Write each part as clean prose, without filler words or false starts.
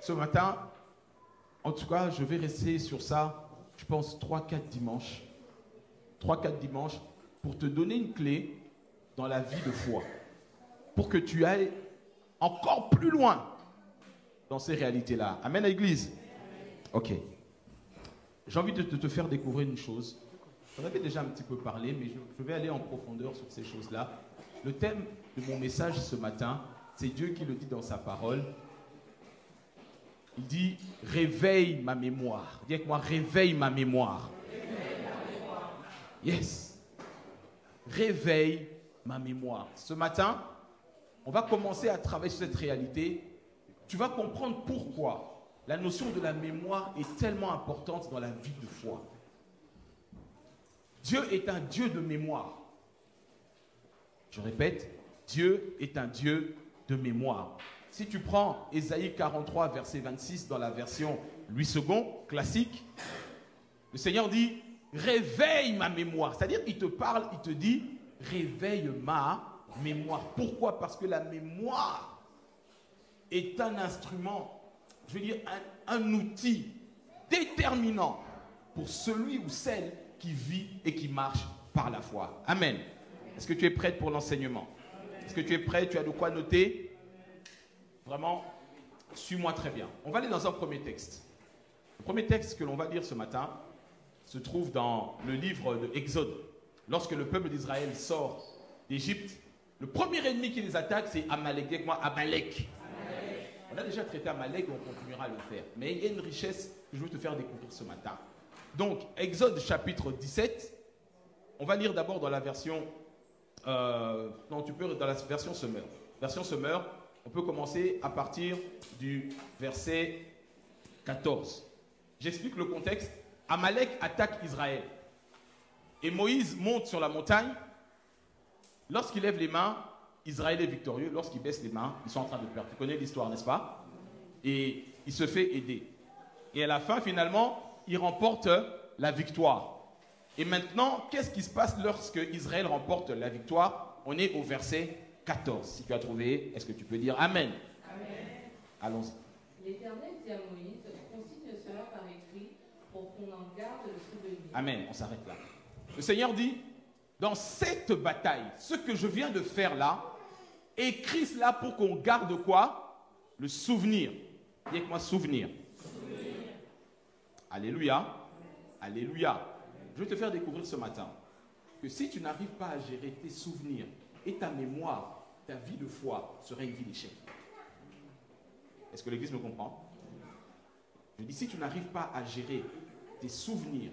Ce matin, en tout cas, je vais rester sur ça, je pense, 3-4 dimanches. 3-4 dimanches pour te donner une clé dans la vie de foi. Pour que tu ailles encore plus loin dans ces réalités-là. Amen, l'église. Ok. J'ai envie de te faire découvrir une chose. J'en avais déjà un petit peu parlé, mais je vais aller en profondeur sur ces choses-là. Le thème de mon message ce matin, c'est Dieu qui le dit dans sa parole. Il dit, réveille ma mémoire. Dis avec moi, réveille ma mémoire. Réveille ma mémoire. Yes. Réveille ma mémoire. Ce matin, on va commencer à travailler sur cette réalité. Tu vas comprendre pourquoi la notion de la mémoire est tellement importante dans la vie de foi. Dieu est un Dieu de mémoire. Je répète, Dieu est un Dieu de mémoire. Si tu prends Ésaïe 43, verset 26 dans la version Louis II, classique, le Seigneur dit, réveille ma mémoire. C'est-à-dire qu'il te parle, il te dit, réveille ma mémoire. Pourquoi? Parce que la mémoire est un instrument, je veux dire, un outil déterminant pour celui ou celle qui vit et qui marche par la foi. Amen. Est-ce que tu es prête pour l'enseignement? Est-ce que tu es prêt? Tu as de quoi noter? Vraiment, suis-moi très bien. On va aller dans un premier texte. Le premier texte que l'on va lire ce matin se trouve dans le livre de Exode. Lorsque le peuple d'Israël sort d'Égypte, le premier ennemi qui les attaque, c'est Amalek. Dis avec moi, Amalek. On a déjà traité Amalek et on continuera à le faire. Mais il y a une richesse que je veux te faire découvrir ce matin. Donc, Exode chapitre 17, on va lire d'abord dans la version... non, tu peux dans la version Semeur. Version Semeur, on peut commencer à partir du verset 14. J'explique le contexte. Amalek attaque Israël. Et Moïse monte sur la montagne. Lorsqu'il lève les mains, Israël est victorieux. Lorsqu'il baisse les mains, ils sont en train de perdre. Tu connais l'histoire, n'est-ce pas? Et il se fait aider. Et à la fin, finalement, il remporte la victoire. Et maintenant, qu'est-ce qui se passe lorsque Israël remporte la victoire? On est au verset 14. Si tu as trouvé, est-ce que tu peux dire Amen? Amen. Allons-y. L'Éternel dit à Moïse, consigne cela par écrit pour qu'on en garde le souvenir. Amen, on s'arrête là. Le Seigneur dit, dans cette bataille, ce que je viens de faire là, écris cela pour qu'on garde quoi? Le souvenir. Dis avec moi, souvenir. Souvenir. Alléluia. Alléluia. Je vais te faire découvrir ce matin que si tu n'arrives pas à gérer tes souvenirs et ta mémoire, ta vie de foi serait une vie d'échec. Est-ce que l'Église me comprend? Je dis, si tu n'arrives pas à gérer tes souvenirs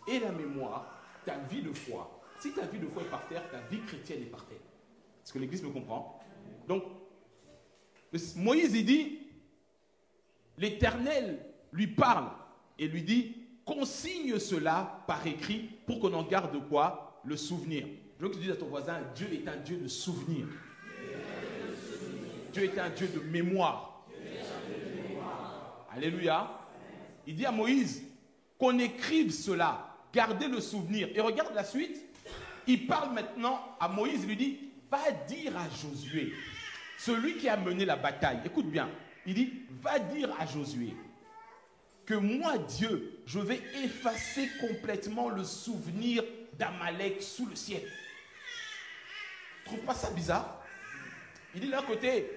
et la mémoire, ta vie de foi, si ta vie de foi est par terre, ta vie chrétienne est par terre. Est-ce que l'Église me comprend? Donc, Moïse, il dit, l'Éternel lui parle et lui dit, consigne cela par écrit pour qu'on en garde quoi? Le souvenir. Je veux que tu dises à ton voisin, Dieu est un Dieu de souvenir. Dieu est un Dieu de mémoire. Alléluia. Il dit à Moïse qu'on écrive cela, gardez le souvenir. Et regarde la suite. Il parle maintenant à Moïse, il lui dit, va dire à Josué, celui qui a mené la bataille. Écoute bien. Il dit, va dire à Josué que moi, Dieu, je vais effacer complètement le souvenir d'Amalek sous le ciel. Tu ne trouves pas ça bizarre? Il dit d'un côté,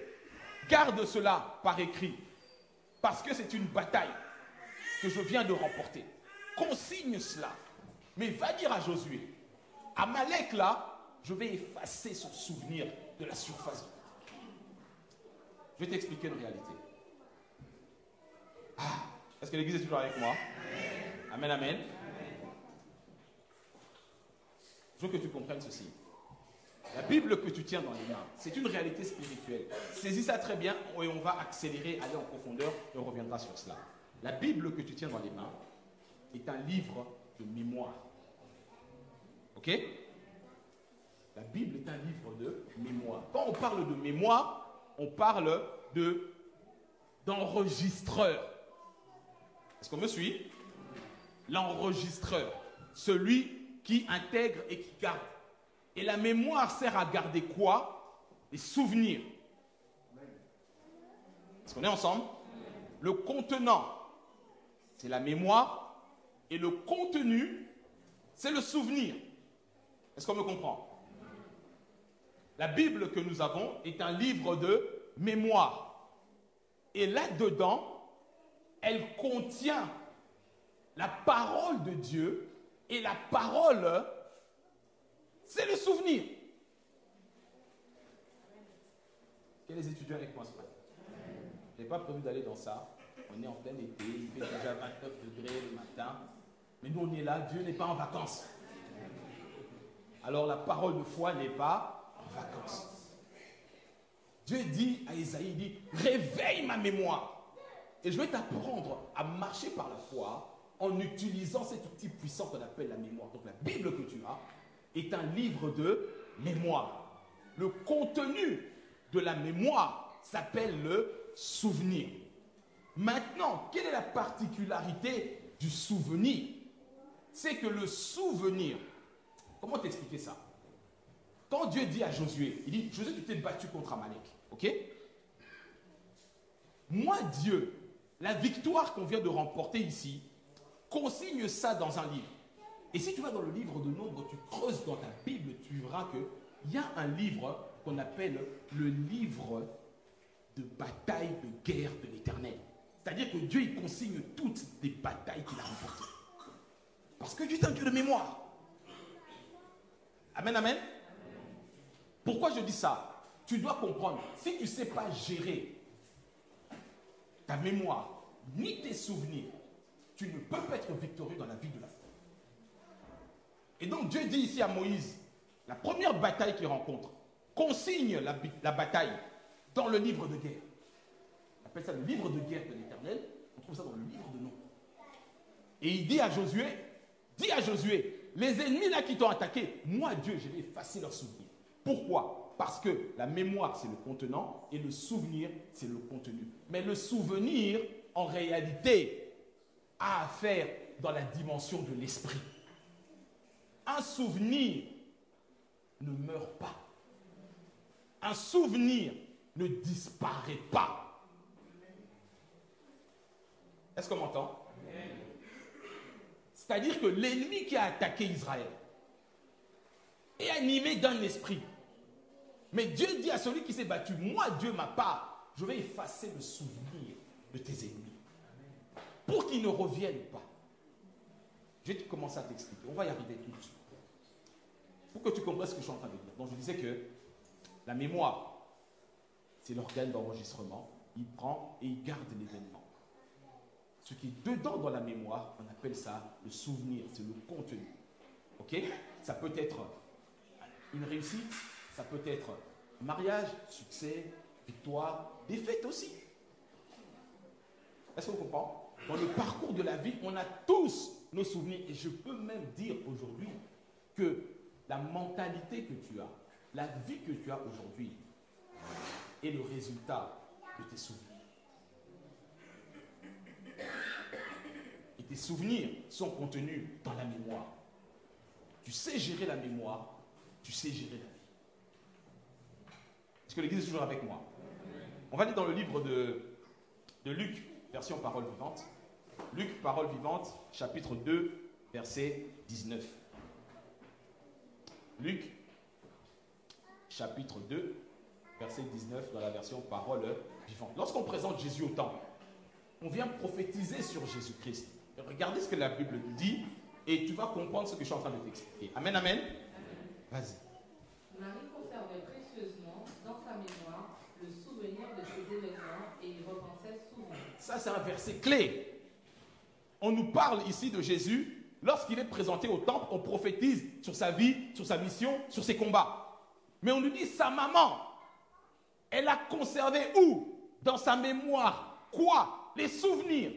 garde cela par écrit, parce que c'est une bataille que je viens de remporter. Consigne cela, mais va dire à Josué, Amalek là, je vais effacer son souvenir de la surface. Je vais t'expliquer une réalité. Est-ce que l'Église est toujours avec moi? Amen, amen. Je veux que tu comprennes ceci. La Bible que tu tiens dans les mains, c'est une réalité spirituelle. Saisis ça très bien et on va accélérer, aller en profondeur et on reviendra sur cela. La Bible que tu tiens dans les mains est un livre de mémoire. Ok? La Bible est un livre de mémoire. Quand on parle de mémoire, on parle d'enregistreur. Est-ce qu'on me suit? L'enregistreur, celui qui intègre et qui garde. Et la mémoire sert à garder quoi? Les souvenirs. Est-ce qu'on est ensemble? Le contenant, c'est la mémoire. Et le contenu, c'est le souvenir. Est-ce qu'on me comprend? La Bible que nous avons est un livre de mémoire. Et là-dedans, elle contient la parole de Dieu. Et la parole, c'est le souvenir. Quels les étudiants avec moi ce matin? Je n'ai pas prévu d'aller dans ça. On est en plein été, il fait déjà 29 degrés le matin. Mais nous, on est là, Dieu n'est pas en vacances. Alors la parole de foi n'est pas en vacances. Dieu dit à Isaïe, il dit, réveille ma mémoire. Et je vais t'apprendre à marcher par la foi en utilisant cet outil puissant qu'on appelle la mémoire. Donc la Bible que tu as est un livre de mémoire. Le contenu de la mémoire s'appelle le souvenir. Maintenant, quelle est la particularité du souvenir? C'est que le souvenir, comment t'expliquer ça? Quand Dieu dit à Josué, il dit, Josué, tu t'es battu contre Amalek, ok? Moi, Dieu, la victoire qu'on vient de remporter ici, consigne ça dans un livre. Et si tu vas dans le livre de Nombres, tu creuses dans ta Bible, tu verras qu'il y a un livre qu'on appelle le livre de bataille, de guerre de l'Éternel. C'est-à-dire que Dieu, il consigne toutes les batailles qu'il a remportées. Parce que Dieu est un Dieu de mémoire. Amen, amen. Pourquoi je dis ça? Tu dois comprendre, si tu ne sais pas gérer ta mémoire, ni tes souvenirs, tu ne peux pas être victorieux dans la vie de la foi. Et donc Dieu dit ici à Moïse, la première bataille qu'il rencontre, consigne la bataille dans le livre de guerre. On appelle ça le livre de guerre de l'Éternel. On trouve ça dans le livre de Nombres. Et il dit à Josué, les ennemis là qui t'ont attaqué, moi Dieu, je vais effacer leurs souvenirs. Pourquoi? Parce que la mémoire, c'est le contenant et le souvenir, c'est le contenu. Mais le souvenir, en réalité, a à faire dans la dimension de l'esprit. Un souvenir ne meurt pas. Un souvenir ne disparaît pas. Est-ce qu'on m'entend? C'est-à-dire que l'ennemi qui a attaqué Israël est animé d'un esprit. Mais Dieu dit à celui qui s'est battu, moi Dieu, ma part, je vais effacer le souvenir de tes ennemis pour qu'ils ne reviennent pas. Je vais commencer à t'expliquer. On va y arriver tout de suite. Pour que tu comprennes ce que je suis en train de dire. Donc je disais que la mémoire, c'est l'organe d'enregistrement. Il prend et il garde l'événement. Ce qui est dedans dans la mémoire, on appelle ça le souvenir, c'est le contenu. Ok? Ça peut être une réussite, ça peut être un mariage, succès, victoire, défaite aussi. Est-ce qu'on comprend? Dans le parcours de la vie, on a tous nos souvenirs. Et je peux même dire aujourd'hui que la mentalité que tu as, la vie que tu as aujourd'hui, est le résultat de tes souvenirs. Et tes souvenirs sont contenus dans la mémoire. Tu sais gérer la mémoire, tu sais gérer la vie. Est-ce que l'Église est toujours avec moi? On va aller dans le livre de Luc, version parole vivante. Luc, parole vivante, chapitre 2, verset 19. Luc, chapitre 2, verset 19, dans la version parole vivante. Lorsqu'on présente Jésus au temple, on vient prophétiser sur Jésus-Christ. Regardez ce que la Bible dit et tu vas comprendre ce que je suis en train de t'expliquer. Amen, amen. Vas-y. Marie conservait précieusement dans sa mémoire le souvenir de ces événements et y repensait souvent. Ça, c'est un verset clé. On nous parle ici de Jésus. Lorsqu'il est présenté au temple, on prophétise sur sa vie, sur sa mission, sur ses combats. Mais on nous dit, sa maman, elle a conservé où? Dans sa mémoire. Quoi? Les souvenirs.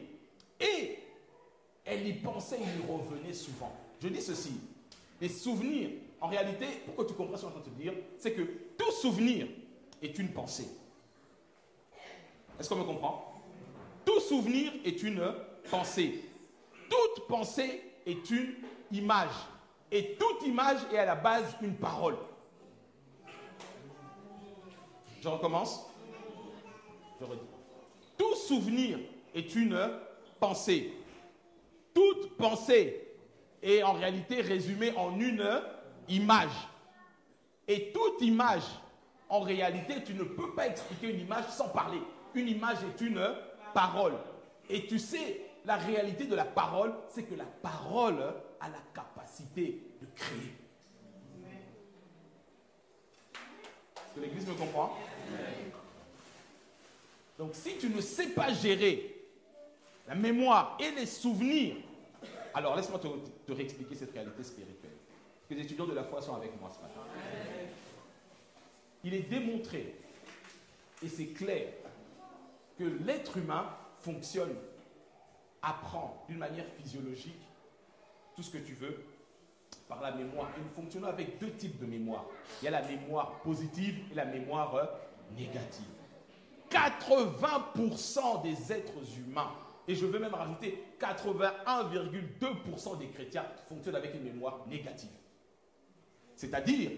Et elle y pensait, il y revenait souvent. Je dis ceci. Les souvenirs, en réalité, pour que tu comprennes ce que je suis en train de te dire, c'est que tout souvenir est une pensée. Est-ce qu'on me comprend? Tout souvenir est une pensée. Toute pensée est une image. Et toute image est à la base une parole. Je recommence. Je redis. souvenir est une pensée. Toute pensée est en réalité résumée en une image. Et toute image, en réalité, tu ne peux pas expliquer une image sans parler. Une image est une parole. Et tu sais, la réalité de la parole, c'est que la parole a la capacité de créer. Est-ce que l'Église me comprend? Donc si tu ne sais pas gérer la mémoire et les souvenirs, alors laisse-moi te réexpliquer cette réalité spirituelle. Que les étudiants de la foi sont avec moi ce matin. Il est démontré, et c'est clair, que l'être humain fonctionne, apprend d'une manière physiologique tout ce que tu veux par la mémoire. Et nous fonctionnons avec deux types de mémoire. Il y a la mémoire positive et la mémoire négative. 80% des êtres humains, et je veux même rajouter 81,2% des chrétiens fonctionnent avec une mémoire négative. C'est-à-dire,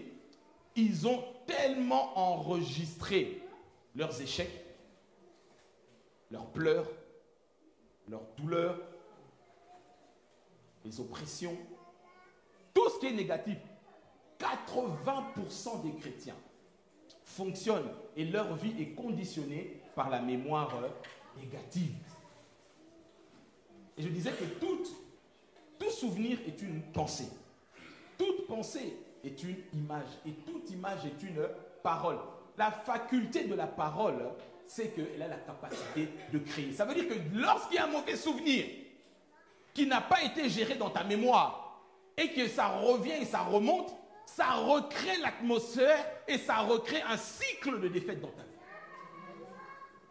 ils ont tellement enregistré leurs échecs, leurs pleurs, leurs douleurs, les oppressions, tout ce qui est négatif. 80% des chrétiens fonctionnent et leur vie est conditionnée par la mémoire négative. Et je disais que tout souvenir est une pensée. Toute pensée est une image. Et toute image est une parole. La faculté de la parole, c'est qu'elle a la capacité de créer. Ça veut dire que lorsqu'il y a un mauvais souvenir qui n'a pas été géré dans ta mémoire et que ça revient et ça remonte, ça recrée l'atmosphère et ça recrée un cycle de défaite dans ta vie.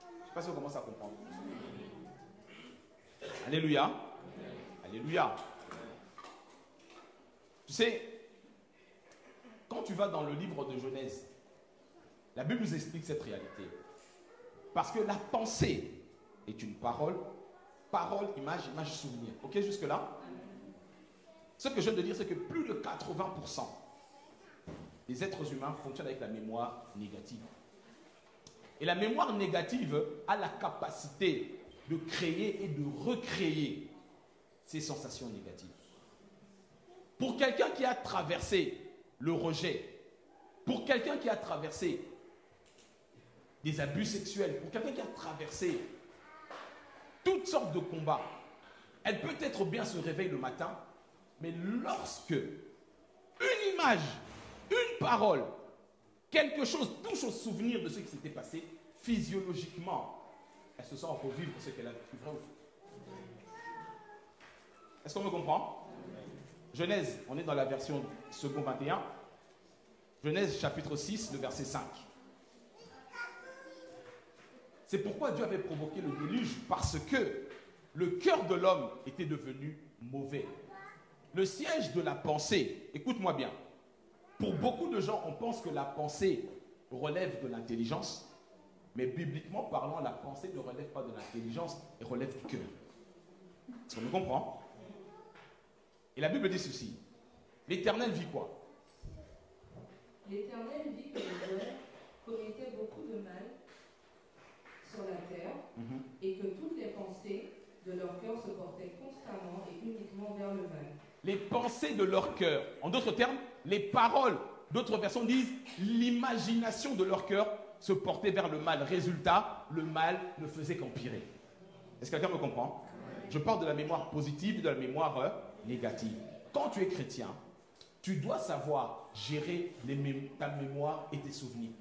Je ne sais pas si on commence à comprendre. Alléluia. Alléluia. Tu sais, quand tu vas dans le livre de Genèse, la Bible nous explique cette réalité. Parce que la pensée est une parole, parole, image, image, souvenir. Ok, jusque-là? Ce que je viens de dire, c'est que plus de 80% des êtres humains fonctionnent avec la mémoire négative. Et la mémoire négative a la capacité de créer et de recréer ces sensations négatives. Pour quelqu'un qui a traversé le rejet, pour quelqu'un qui a traversé des abus sexuels, pour quelqu'un qui a traversé toutes sortes de combats, elle peut être bien se réveiller le matin, mais lorsque une image, une parole, quelque chose touche au souvenir de ce qui s'était passé, physiologiquement, elle se sent revivre ce qu'elle a vécu. Est-ce qu'on me comprend? Genèse, on est dans la version second 21. Genèse chapitre 6, le verset 5. C'est pourquoi Dieu avait provoqué le déluge, parce que le cœur de l'homme était devenu mauvais. Le siège de la pensée, écoute-moi bien, pour beaucoup de gens, on pense que la pensée relève de l'intelligence, mais bibliquement parlant, la pensée ne relève pas de l'intelligence, elle relève du cœur. Est-ce qu'on me comprend? Et la Bible dit ceci. L'Éternel vit quoi? L'Éternel vit que les hommes commettaient beaucoup de mal sur la terre et que toutes les pensées de leur cœur se portaient constamment et uniquement vers le mal. Les pensées de leur cœur. En d'autres termes, les paroles, d'autres versions disent l'imagination de leur cœur se portait vers le mal. Résultat, le mal ne faisait qu'empirer. Est-ce que quelqu'un me comprend? Je parle de la mémoire positive et de la mémoire négative. Quand tu es chrétien, tu dois savoir gérer ta mémoire et tes souvenirs.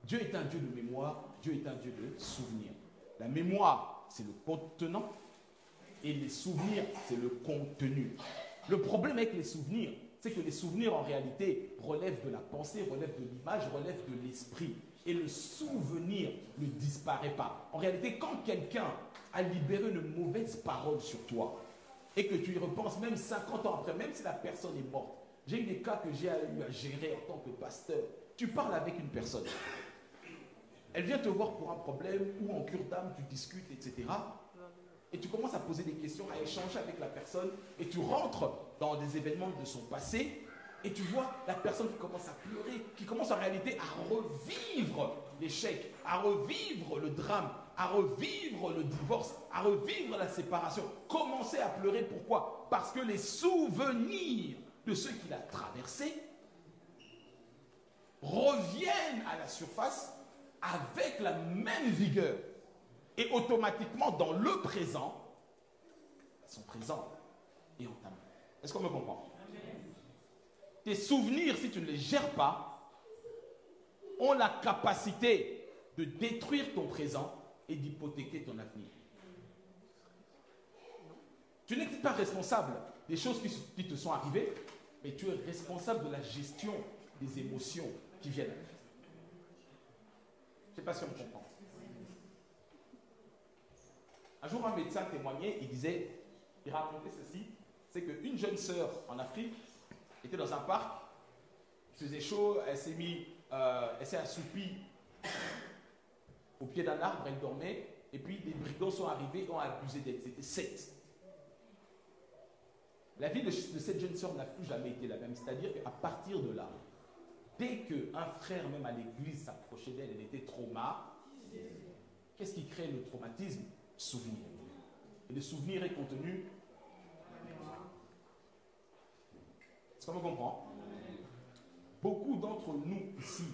Dieu est un Dieu de mémoire, Dieu est un Dieu de souvenirs. La mémoire, c'est le contenant, et les souvenirs, c'est le contenu. Le problème avec les souvenirs, c'est que les souvenirs, en réalité, relèvent de la pensée, relèvent de l'image, relèvent de l'esprit. Et le souvenir ne disparaît pas. En réalité, quand quelqu'un a libéré une mauvaise parole sur toi, et que tu y repenses même 50 ans après, même si la personne est morte. J'ai eu des cas que j'ai eu à gérer en tant que pasteur. Tu parles avec une personne. Elle vient te voir pour un problème, ou en cure d'âme, tu discutes, etc. Et tu commences à poser des questions, à échanger avec la personne, et tu rentres dans des événements de son passé, et tu vois la personne qui commence à pleurer, qui commence en réalité à revivre l'échec, à revivre le drame, à revivre le divorce, à revivre la séparation. Commencer à pleurer, pourquoi? Parce que les souvenirs de ce qu'il a traversé reviennent à la surface avec la même vigueur. Et automatiquement, dans le présent, son présent est entamé. Est-ce qu'on me comprend? Tes souvenirs, si tu ne les gères pas, ont la capacité de détruire ton présent et d'hypothéquer ton avenir. Tu n'es pas responsable des choses qui te sont arrivées, mais tu es responsable de la gestion des émotions qui viennent. Je ne sais pas si on me comprend. Un jour, un médecin témoignait, il racontait ceci, c'est qu'une jeune sœur en Afrique était dans un parc, il faisait chaud, elle s'est assoupie au pied d'un arbre, elle dormait, et puis des brigands sont arrivés et ont abusé d'elle. C'était 7. La vie de cette jeune sœur n'a plus jamais été la même. C'est-à-dire qu'à partir de là, dès qu'un frère, même à l'église, s'approchait d'elle, elle était traumatisée. Qu'est-ce qui crée le traumatisme? Souvenir. Et le souvenir est contenu. Est-ce qu'on me comprend? Beaucoup d'entre nous ici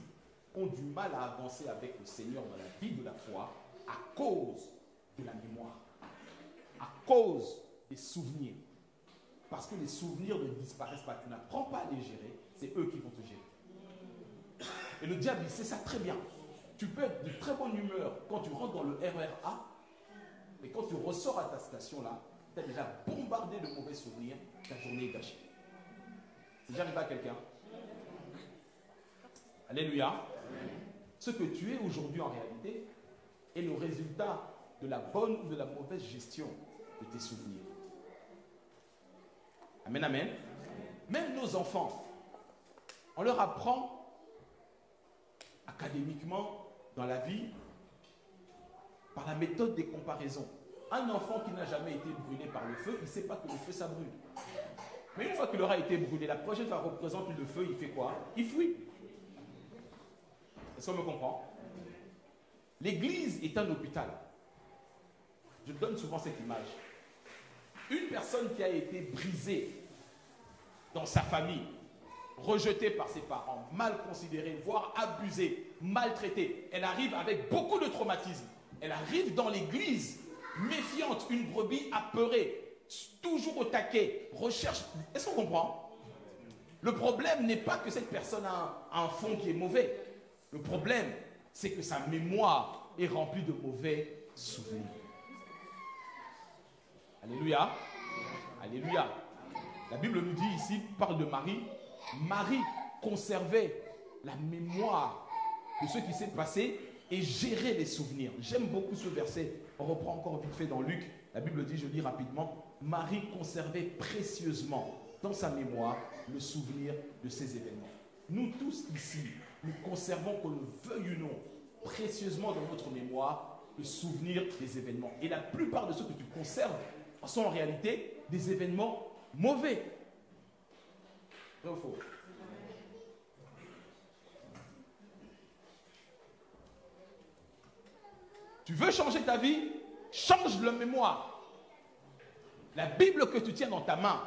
ont du mal à avancer avec le Seigneur dans la vie de la foi à cause de la mémoire, à cause des souvenirs. Parce que les souvenirs ne disparaissent pas. Tu n'apprends pas à les gérer, c'est eux qui vont te gérer. Et le diable, il sait ça très bien. Tu peux être de très bonne humeur quand tu rentres dans le RERA, mais quand tu ressors à ta station-là, tu as déjà bombardé de mauvais souvenirs, ta journée est gâchée. C'est déjà arrivé à quelqu'un? Alléluia. Ce que tu es aujourd'hui en réalité est le résultat de la bonne ou de la mauvaise gestion de tes souvenirs. Amen, amen. Même nos enfants, on leur apprend académiquement dans la vie par la méthode des comparaisons. Un enfant qui n'a jamais été brûlé par le feu, il ne sait pas que le feu, ça brûle. Mais une fois qu'il aura été brûlé, la prochaine fois qu'il représente le feu, il fait quoi? Il fuit. Est-ce qu'on me comprend? L'église est un hôpital. Je donne souvent cette image. Une personne qui a été brisée dans sa famille, rejetée par ses parents, mal considérée, voire abusée, maltraitée, elle arrive avec beaucoup de traumatisme. Elle arrive dans l'église, méfiante, une brebis apeurée, toujours au taquet, recherche. Est-ce qu'on comprend? Le problème n'est pas que cette personne a un fond qui est mauvais. Le problème, c'est que sa mémoire est remplie de mauvais souvenirs. Alléluia. Alléluia. La Bible nous dit ici, parle de Marie. Marie conservait la mémoire de ce qui s'est passé et gérait les souvenirs. J'aime beaucoup ce verset. On reprend encore vite fait dans Luc. La Bible dit, je lis rapidement, Marie conservait précieusement dans sa mémoire le souvenir de ces événements. Nous tous ici, nous conservons, que nous veuillons ou non, précieusement dans notre mémoire le souvenir des événements. Et la plupart de ceux que tu conserves sont en réalité des événements mauvais. Vrai ou faux? Tu veux changer ta vie? Change la mémoire. La Bible que tu tiens dans ta main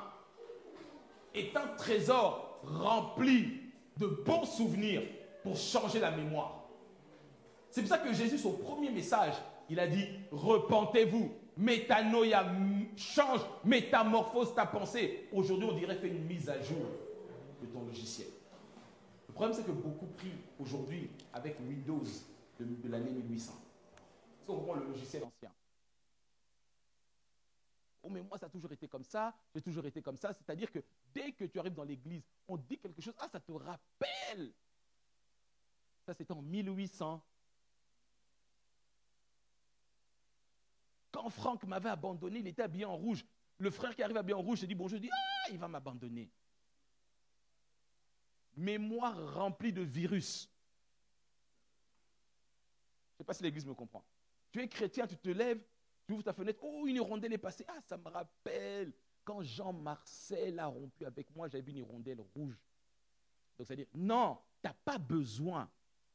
est un trésor rempli de bons souvenirs pour changer la mémoire. C'est pour ça que Jésus, son premier message, il a dit, repentez-vous, métanoïa, change, métamorphose ta pensée. Aujourd'hui, on dirait, fais une mise à jour de ton logiciel. Le problème, c'est que beaucoup prient aujourd'hui avec Windows de l'année 1800. Parce qu'on reprend le logiciel ancien. Oh, mais moi, ça a toujours été comme ça, j'ai toujours été comme ça. C'est-à-dire que dès que tu arrives dans l'église, on dit quelque chose, ah, ça te rappelle. Ça, c'était en 1800. Quand Franck m'avait abandonné, il était habillé en rouge. Le frère qui arrive habillé en rouge, je dis bonjour, je dis, ah, il va m'abandonner. Mémoire remplie de virus. Je ne sais pas si l'église me comprend. Tu es chrétien, tu te lèves, tu ouvres ta fenêtre, oh, une hirondelle est passée. Ah, ça me rappelle quand Jean-Marcel a rompu avec moi, j'avais vu une hirondelle rouge. Donc, c'est-à-dire, non, tu n'as pas besoin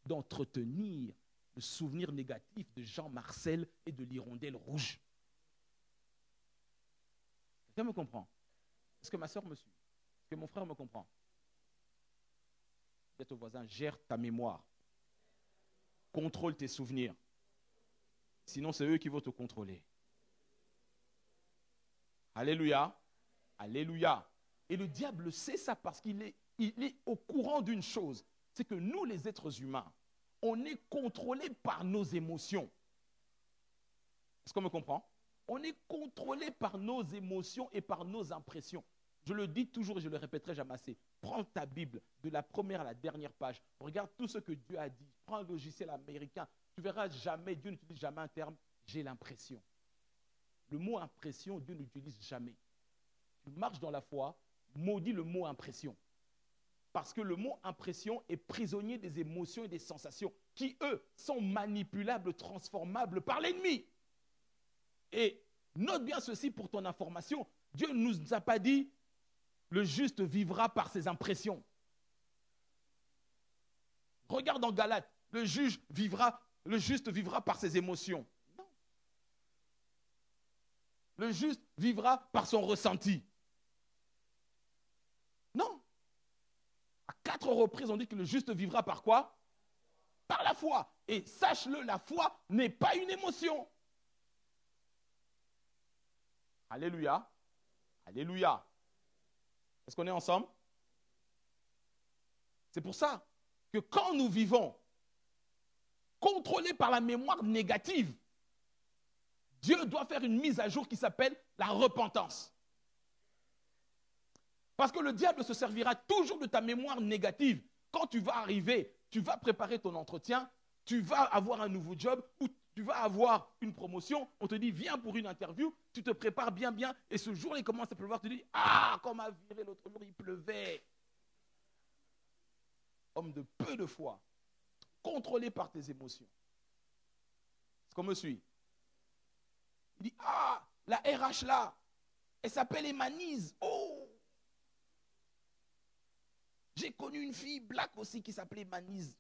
d'entretenir le souvenir négatif de Jean-Marcel et de l'hirondelle rouge. Quelqu'un me comprend? Est-ce que ma soeur me suit? Est-ce que mon frère me comprend? Dites au voisin, gère ta mémoire. Contrôle tes souvenirs. Sinon, c'est eux qui vont te contrôler. Alléluia. Alléluia. Et le diable sait ça parce qu'il est au courant d'une chose. C'est que nous, les êtres humains, on est contrôlés par nos émotions. Est-ce qu'on me comprend? On est contrôlé par nos émotions et par nos impressions. Je le dis toujours et je le répéterai jamais assez. Prends ta Bible de la première à la dernière page. Regarde tout ce que Dieu a dit. Prends un logiciel américain. Tu verras jamais, Dieu n'utilise jamais un terme « j'ai l'impression ». Le mot « impression », Dieu n'utilise jamais. Tu marches dans la foi, maudis le mot « impression ». Parce que le mot « impression » est prisonnier des émotions et des sensations qui, eux, sont manipulables, transformables par l'ennemi. Et note bien ceci pour ton information. Dieu ne nous a pas dit « le juste vivra par ses impressions ». Regarde en Galates, le juste vivra par ses émotions. Non. Le juste vivra par son ressenti. Non. À 4 reprises, on dit que le juste vivra par quoi? Par la foi. Et sache-le, la foi n'est pas une émotion. Alléluia. Alléluia. Est-ce qu'on est ensemble? C'est pour ça que quand nous vivons contrôlés par la mémoire négative, Dieu doit faire une mise à jour qui s'appelle la repentance. Parce que le diable se servira toujours de ta mémoire négative. Quand tu vas arriver, tu vas préparer ton entretien, tu vas avoir un nouveau job ou tu vas avoir une promotion, on te dit viens pour une interview, tu te prépares bien, et ce jour il commence à pleuvoir, tu te dis ah, comme m'a viré l'autre jour, il pleuvait. Homme de peu de foi, contrôlé par tes émotions. Est-ce qu'on me suit? Il dit ah, la RH là, elle s'appelle Emanise. Oh, j'ai connu une fille black aussi qui s'appelait Emanise.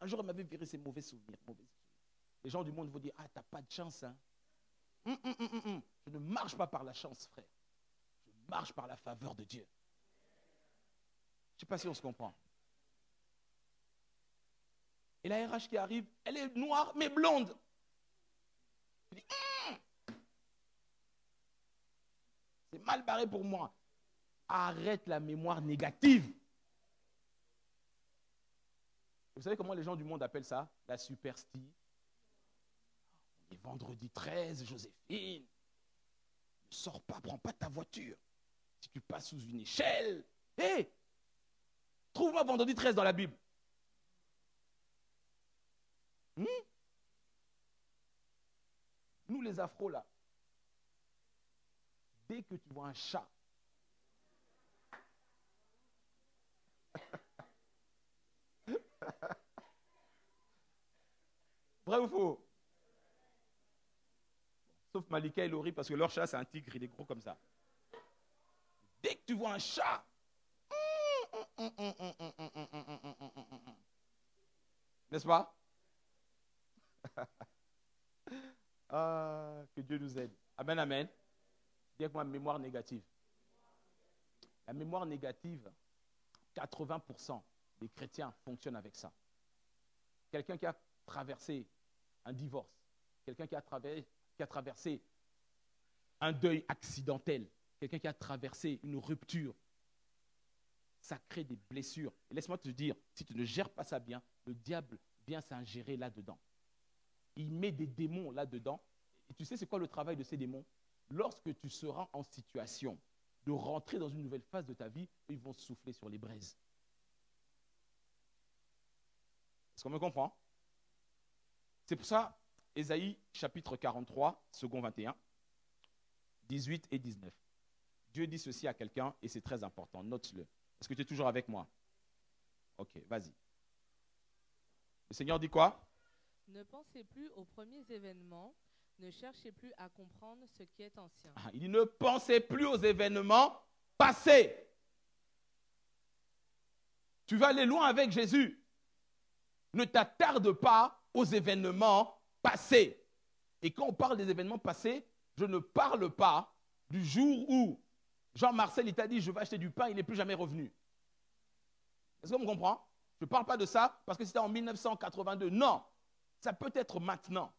Un jour elle m'avait viré ses mauvais souvenirs. Les gens du monde vont dire, ah, t'as pas de chance, hein. Je ne marche pas par la chance, frère. Je marche par la faveur de Dieu. Je ne sais pas si on se comprend. Et la RH qui arrive, elle est noire, mais blonde. Je dis, c'est mal barré pour moi. Arrête la mémoire négative. Vous savez comment les gens du monde appellent ça? La superstition. Et vendredi 13, Joséphine, ne sors pas, prends pas ta voiture. Si tu passes sous une échelle, hé, trouve-moi vendredi 13 dans la Bible. Nous les afros là, dès que tu vois un chat, vrai ou faux? Sauf Malika et Laurie, parce que leur chat, c'est un tigre, il est gros comme ça. Dès que tu vois un chat, n'est-ce pas? Que Dieu nous aide. Amen, amen. Dis avec moi, mémoire négative. La mémoire négative, 80% des chrétiens fonctionnent avec ça. Quelqu'un qui a traversé un divorce, quelqu'un qui a traversé un deuil accidentel, quelqu'un qui a traversé une rupture, ça crée des blessures. Et laisse-moi te dire, si tu ne gères pas ça bien, le diable vient s'ingérer là-dedans. Il met des démons là-dedans. Et tu sais c'est quoi le travail de ces démons? Lorsque tu seras en situation de rentrer dans une nouvelle phase de ta vie, ils vont souffler sur les braises. Est-ce qu'on me comprend? C'est pour ça, Ésaïe chapitre 43, second 21, 18 et 19. Dieu dit ceci à quelqu'un et c'est très important, note-le. Est-ce que tu es toujours avec moi? Ok, vas-y. Le Seigneur dit quoi? Ne pensez plus aux premiers événements, ne cherchez plus à comprendre ce qui est ancien. Il dit ne pensez plus aux événements passés. Tu vas aller loin avec Jésus. Ne t'attarde pas aux événements passés. Et quand on parle des événements passés, je ne parle pas du jour où Jean-Marcel, il t'a dit, je vais acheter du pain, il n'est plus jamais revenu. Est-ce qu'on me comprend? Je ne parle pas de ça parce que c'était en 1982. Non, ça peut être maintenant.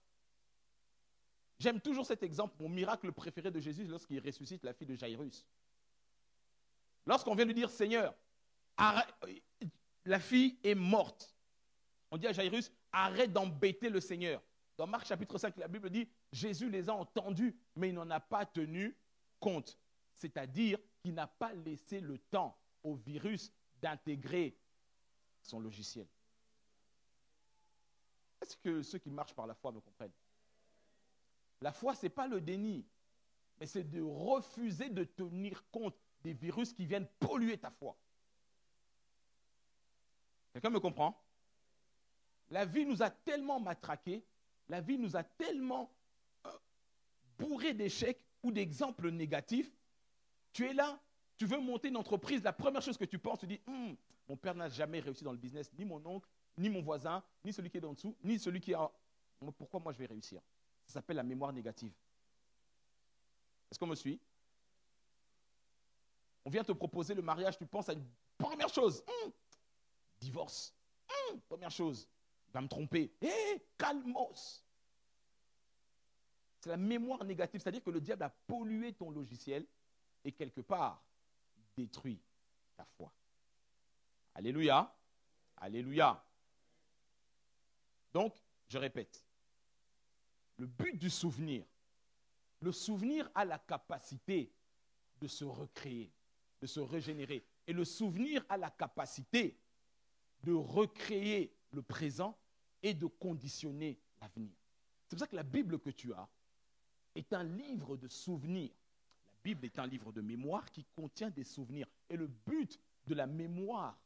J'aime toujours cet exemple, mon miracle préféré de Jésus lorsqu'il ressuscite la fille de Jairus. Lorsqu'on vient lui dire, Seigneur, la fille est morte. On dit à Jairus, arrête d'embêter le Seigneur. Dans Marc chapitre 5, la Bible dit, Jésus les a entendus, mais il n'en a pas tenu compte. C'est-à-dire qu'il n'a pas laissé le temps au virus d'intégrer son logiciel. Est-ce que ceux qui marchent par la foi me comprennent? La foi, ce n'est pas le déni, mais c'est de refuser de tenir compte des virus qui viennent polluer ta foi. Quelqu'un me comprend? La vie nous a tellement matraqués, la vie nous a tellement bourré d'échecs ou d'exemples négatifs. Tu es là, tu veux monter une entreprise, la première chose que tu penses, tu dis, mon père n'a jamais réussi dans le business, ni mon oncle, ni mon voisin, ni celui qui est en dessous, ni celui qui a... Pourquoi moi je vais réussir? Ça s'appelle la mémoire négative. Est-ce qu'on me suit? On vient te proposer le mariage, tu penses à une première chose. Divorce. Première chose. Il va me tromper. Calmos. C'est la mémoire négative, c'est-à-dire que le diable a pollué ton logiciel et quelque part détruit ta foi. Alléluia. Alléluia. Donc, je répète, le but du souvenir, le souvenir a la capacité de se recréer, de se régénérer. Et le souvenir a la capacité de recréer le présent et de conditionner l'avenir. C'est pour ça que la Bible que tu as est un livre de souvenirs. La Bible est un livre de mémoire qui contient des souvenirs. Et le but de la mémoire,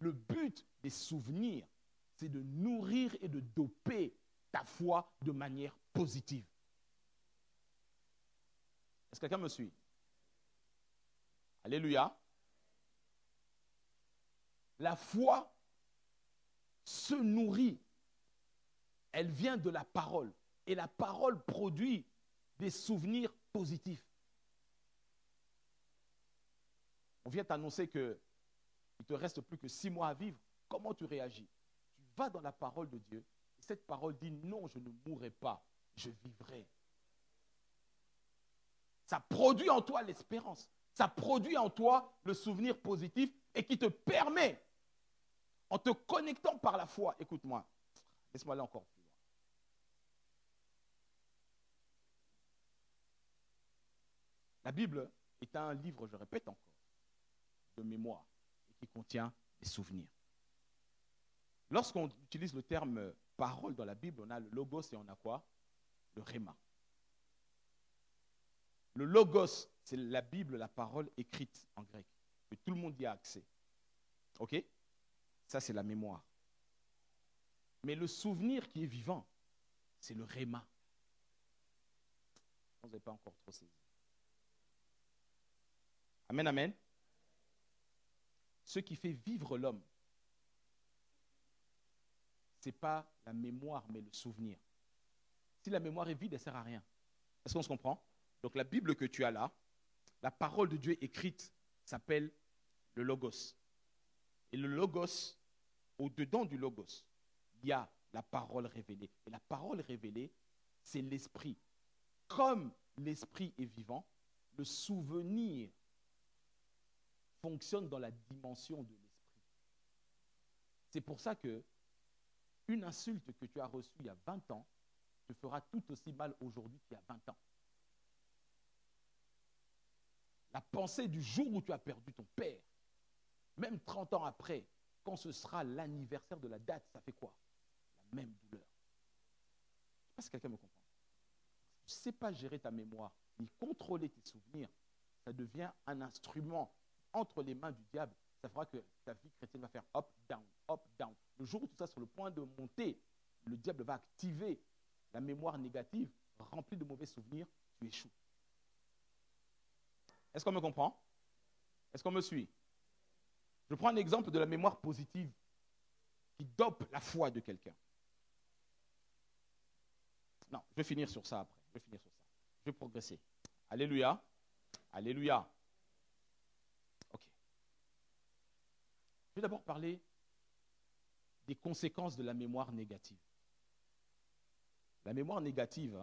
le but des souvenirs, c'est de nourrir et de doper ta foi de manière positive. Est-ce que quelqu'un me suit? Alléluia. La foi se nourrit. Elle vient de la parole. Et la parole produit des souvenirs positifs. On vient t'annoncer qu'il ne te reste plus que 6 mois à vivre. Comment tu réagis? Tu vas dans la parole de Dieu. Et cette parole dit non, je ne mourrai pas, je vivrai. Ça produit en toi l'espérance. Ça produit en toi le souvenir positif et qui te permet, en te connectant par la foi, écoute-moi, laisse-moi aller encore plus loin. La Bible est un livre, je répète encore, de mémoire et qui contient des souvenirs. Lorsqu'on utilise le terme parole dans la Bible, on a le logos et on a quoi? Le rhéma. Le logos, c'est la Bible, la parole écrite en grec, que tout le monde y a accès. Ok? Ça, c'est la mémoire. Mais le souvenir qui est vivant, c'est le rhéma. Vous n'avez pas encore trop saisi. Amen, amen. Ce qui fait vivre l'homme, ce n'est pas la mémoire, mais le souvenir. Si la mémoire est vide, elle ne sert à rien. Est-ce qu'on se comprend? Donc la Bible que tu as là, la parole de Dieu écrite s'appelle le logos. Et le logos, au-dedans du logos, il y a la parole révélée. Et la parole révélée, c'est l'esprit. Comme l'esprit est vivant, le souvenir fonctionne dans la dimension de l'esprit. C'est pour ça que une insulte que tu as reçue il y a 20 ans te fera tout aussi mal aujourd'hui qu'il y a 20 ans. La pensée du jour où tu as perdu ton père, même 30 ans après, quand ce sera l'anniversaire de la date, ça fait quoi? La même douleur. Je ne sais pas si quelqu'un me comprend. Si tu ne sais pas gérer ta mémoire, ni contrôler tes souvenirs, ça devient un instrument entre les mains du diable. Ça fera que ta vie chrétienne va faire up, down, up, down. Le jour où tout ça est sur le point de monter, le diable va activer la mémoire négative, remplie de mauvais souvenirs, tu échoues. Est-ce qu'on me comprend? Est-ce qu'on me suit? Je prends un exemple de la mémoire positive qui dope la foi de quelqu'un. Non, je vais finir sur ça après. Je vais progresser. Alléluia. Alléluia. Ok. Je vais d'abord parler des conséquences de la mémoire négative. La mémoire négative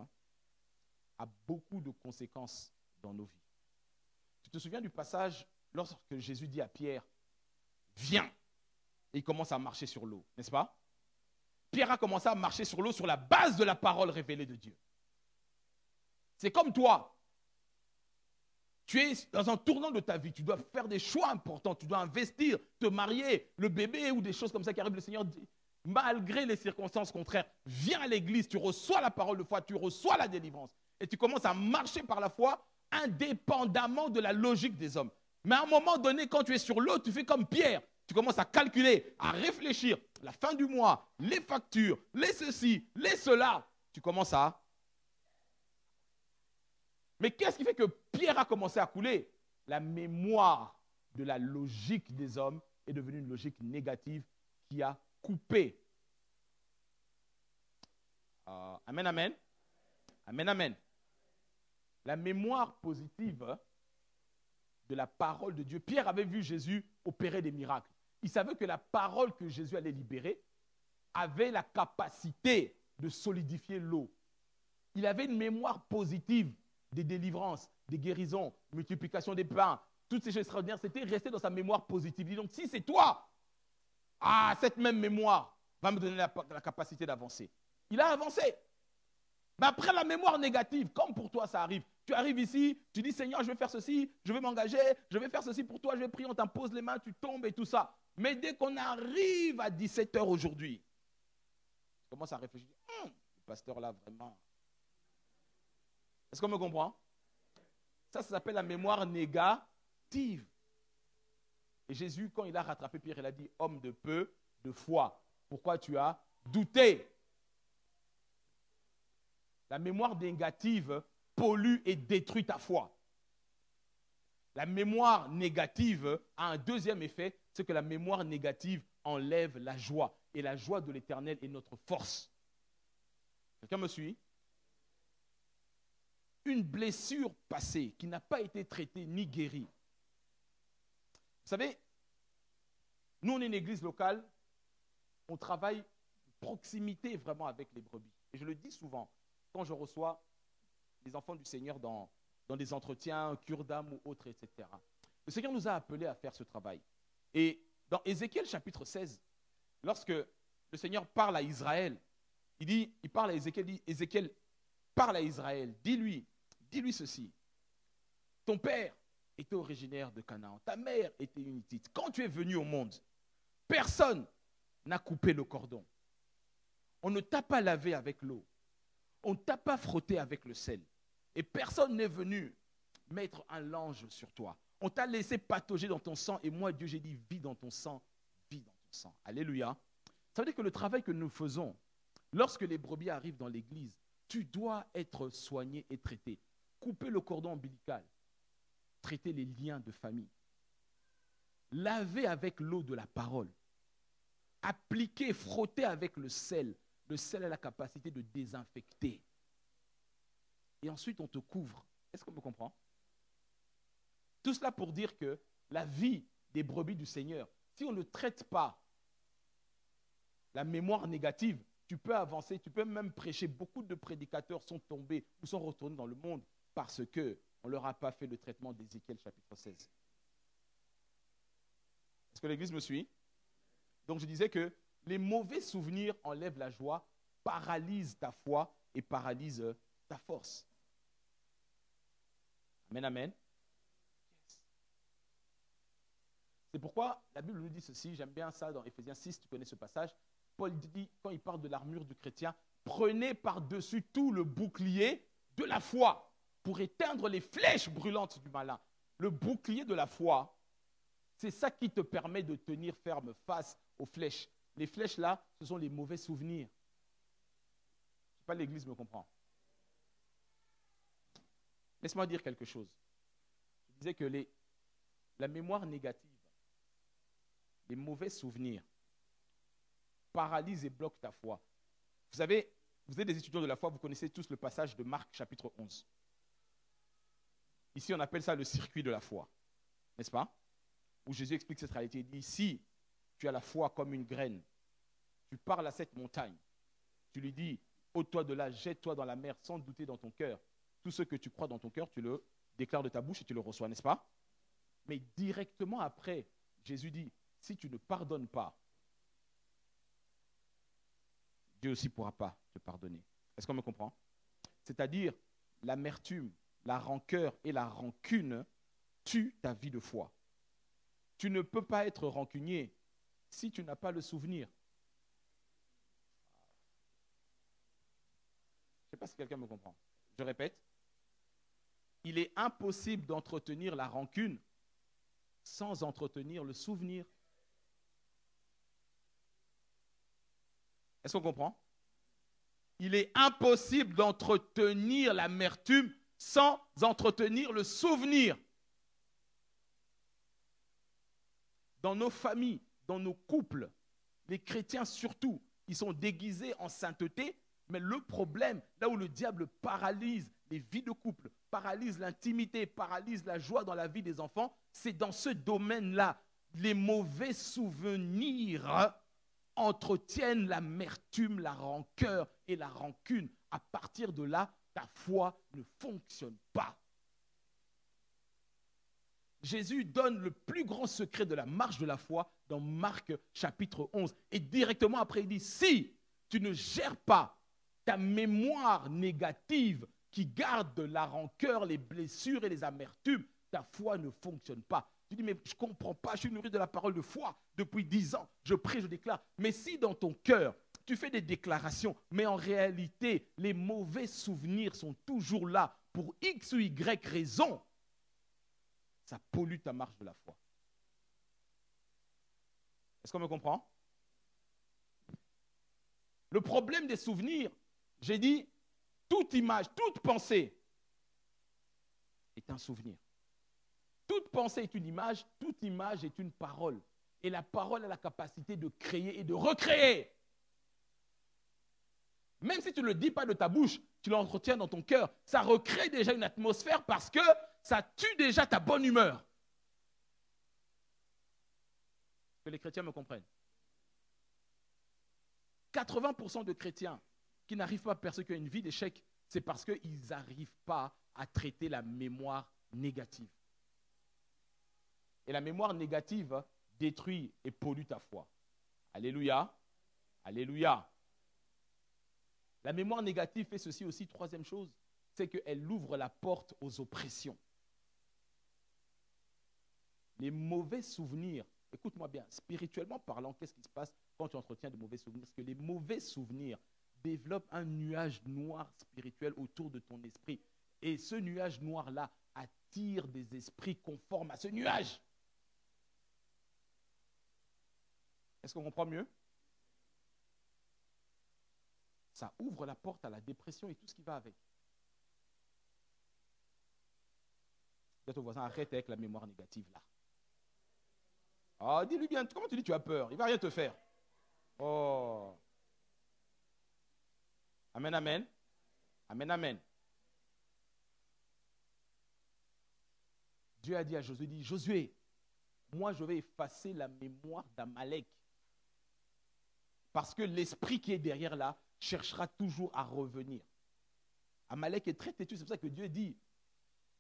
a beaucoup de conséquences dans nos vies. Tu te souviens du passage lorsque Jésus dit à Pierre, viens, et il commence à marcher sur l'eau, n'est-ce pas? Pierre a commencé à marcher sur l'eau sur la base de la parole révélée de Dieu. C'est comme toi. Tu es dans un tournant de ta vie, tu dois faire des choix importants, tu dois investir, te marier, le bébé ou des choses comme ça qui arrivent. Le Seigneur dit, malgré les circonstances contraires, viens à l'église, tu reçois la parole de foi, tu reçois la délivrance. Et tu commences à marcher par la foi indépendamment de la logique des hommes. Mais à un moment donné, quand tu es sur l'eau, tu fais comme Pierre. Tu commences à calculer, à réfléchir, la fin du mois, les factures, les ceci, les cela. Tu commences à... Mais qu'est-ce qui fait que Pierre a commencé à couler? La mémoire de la logique des hommes est devenue une logique négative qui a coupé. Amen, amen. Amen, amen. La mémoire positive de la parole de Dieu. Pierre avait vu Jésus opérer des miracles. Il savait que la parole que Jésus allait libérer avait la capacité de solidifier l'eau. Il avait une mémoire positive des délivrances, des guérisons, multiplication des pains, toutes ces choses extraordinaires. C'était resté dans sa mémoire positive. Donc si c'est toi, cette même mémoire va me donner la capacité d'avancer. Il a avancé. Mais après la mémoire négative, comme pour toi ça arrive, tu arrives ici, tu dis Seigneur, je vais faire ceci, je vais m'engager, je vais faire ceci pour toi, je vais prier, on t'impose les mains, tu tombes et tout ça. Mais dès qu'on arrive à 17h aujourd'hui, tu commences à réfléchir, le pasteur là vraiment. Est-ce qu'on me comprend? Ça s'appelle la mémoire négative. Et Jésus, quand il a rattrapé Pierre, il a dit, homme de peu de foi, pourquoi tu as douté? La mémoire négative pollue et détruit ta foi. La mémoire négative a un deuxième effet, c'est que la mémoire négative enlève la joie. Et la joie de l'Éternel est notre force. Quelqu'un me suit? Une blessure passée qui n'a pas été traitée ni guérie. Vous savez, nous on est une église locale, on travaille proximité vraiment avec les brebis. Et je le dis souvent, quand je reçois les enfants du Seigneur dans des entretiens, cure d'âme ou autres, etc. Le Seigneur nous a appelés à faire ce travail. Et dans Ézéchiel chapitre 16, lorsque le Seigneur parle à Israël, il parle à Ézéchiel, dit, Ézéchiel, parle à Israël, dis-lui ceci. Ton père était originaire de Canaan, ta mère était une Hittite. Quand tu es venu au monde, personne n'a coupé le cordon. On ne t'a pas lavé avec l'eau. On ne t'a pas frotté avec le sel. Et personne n'est venu mettre un linge sur toi. On t'a laissé patauger dans ton sang. Et moi, Dieu, j'ai dit, vis dans ton sang, vis dans ton sang. Alléluia. Ça veut dire que le travail que nous faisons, lorsque les brebis arrivent dans l'église, tu dois être soigné et traité. Couper le cordon ombilical. Traiter les liens de famille. Laver avec l'eau de la parole. Appliquer, frotter avec le sel. Le sel a la capacité de désinfecter. Et ensuite, on te couvre. Est-ce qu'on me comprend? Tout cela pour dire que la vie des brebis du Seigneur, si on ne traite pas la mémoire négative, tu peux avancer, tu peux même prêcher. Beaucoup de prédicateurs sont tombés ou sont retournés dans le monde parce qu'on ne leur a pas fait le traitement d'Ézéchiel chapitre 16. Est-ce que l'Église me suit? Donc je disais que les mauvais souvenirs enlèvent la joie, paralysent ta foi et paralysent ta force. Amen, amen. Yes. C'est pourquoi la Bible nous dit ceci, j'aime bien ça dans Éphésiens 6, tu connais ce passage. Paul dit, quand il parle de l'armure du chrétien, prenez par-dessus tout le bouclier de la foi pour éteindre les flèches brûlantes du malin. Le bouclier de la foi, c'est ça qui te permet de tenir ferme face aux flèches. Les flèches là, ce sont les mauvais souvenirs. Je ne sais pas, l'Église me comprend. Laisse-moi dire quelque chose. Je disais que la mémoire négative, les mauvais souvenirs, paralysent et bloquent ta foi. Vous savez, Vous êtes des étudiants de la foi, vous connaissez tous le passage de Marc chapitre 11. Ici, on appelle ça le circuit de la foi, n'est-ce pas? Où Jésus explique cette réalité. Il dit, si tu as la foi comme une graine, tu parles à cette montagne, tu lui dis, ôte-toi de là, jette-toi dans la mer sans douter dans ton cœur. Tout ce que tu crois dans ton cœur, tu le déclares de ta bouche et tu le reçois, n'est-ce pas? Mais directement après, Jésus dit, si tu ne pardonnes pas, Dieu aussi ne pourra pas te pardonner. Est-ce qu'on me comprend? C'est-à-dire, l'amertume, la rancœur et la rancune tuent ta vie de foi. Tu ne peux pas être rancunier si tu n'as pas le souvenir. Je ne sais pas si quelqu'un me comprend. Je répète, il est impossible d'entretenir la rancune sans entretenir le souvenir. Est-ce qu'on comprend? Il est impossible d'entretenir l'amertume sans entretenir le souvenir. Dans nos familles, dans nos couples, les chrétiens surtout, ils sont déguisés en sainteté, mais le problème, là où le diable paralyse les vies de couple, paralyse l'intimité, paralyse la joie dans la vie des enfants, c'est dans ce domaine-là. Les mauvais souvenirs entretiennent l'amertume, la rancœur et la rancune. À partir de là, ta foi ne fonctionne pas. Jésus donne le plus grand secret de la marche de la foi dans Marc chapitre 11. Et directement après, il dit, si tu ne gères pas ta mémoire négative qui garde la rancœur, les blessures et les amertumes, ta foi ne fonctionne pas. Tu dis, mais je ne comprends pas, je suis nourri de la parole de foi depuis 10 ans, je prie, je déclare. Mais si dans ton cœur, tu fais des déclarations, mais en réalité, les mauvais souvenirs sont toujours là pour X ou Y raison, ça pollue ta marche de la foi. Est-ce qu'on me comprend? Le problème des souvenirs, j'ai dit, toute image, toute pensée est un souvenir. Toute pensée est une image, toute image est une parole. Et la parole a la capacité de créer et de recréer. Même si tu ne le dis pas de ta bouche, tu l'entretiens dans ton cœur, ça recrée déjà une atmosphère parce que ça tue déjà ta bonne humeur. Que les chrétiens me comprennent. 80% de chrétiens qui n'arrivent pas à persécuter une vie d'échec, c'est parce qu'ils n'arrivent pas à traiter la mémoire négative. Et la mémoire négative détruit et pollue ta foi. Alléluia. Alléluia. La mémoire négative fait ceci aussi, troisième chose, c'est qu'elle ouvre la porte aux oppressions. Les mauvais souvenirs, écoute-moi bien, spirituellement parlant, qu'est-ce qui se passe quand tu entretiens de mauvais souvenirs? Parce que les mauvais souvenirs développent un nuage noir spirituel autour de ton esprit. Et ce nuage noir-là attire des esprits conformes à ce nuage. Est-ce qu'on comprend mieux? Ça ouvre la porte à la dépression et tout ce qui va avec. Dis à ton voisin, arrête avec la mémoire négative là. Oh, dis-lui bien, comment tu dis tu as peur? Il ne va rien te faire. Oh. Amen, amen. Amen, amen. Dieu a dit à Josué, dit, Josué, moi je vais effacer la mémoire d'Amalek. Parce que l'esprit qui est derrière là cherchera toujours à revenir. Amalek est très têtu, c'est pour ça que Dieu dit,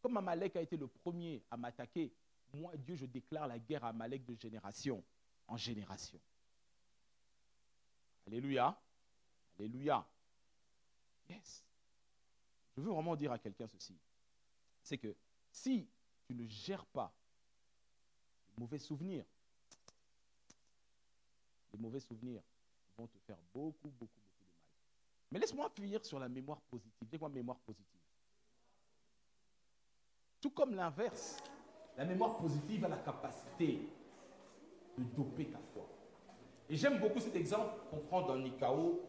comme Amalek a été le premier à m'attaquer, moi Dieu je déclare la guerre à Amalek de génération en génération. Alléluia. Alléluia. Yes. Je veux vraiment dire à quelqu'un ceci. C'est que si tu ne gères pas les mauvais souvenirs vont te faire beaucoup de mal. Mais laisse-moi finir sur la mémoire positive. Dis-moi mémoire positive. Tout comme l'inverse, la mémoire positive a la capacité de doper ta foi. Et j'aime beaucoup cet exemple qu'on prend dans Nikao,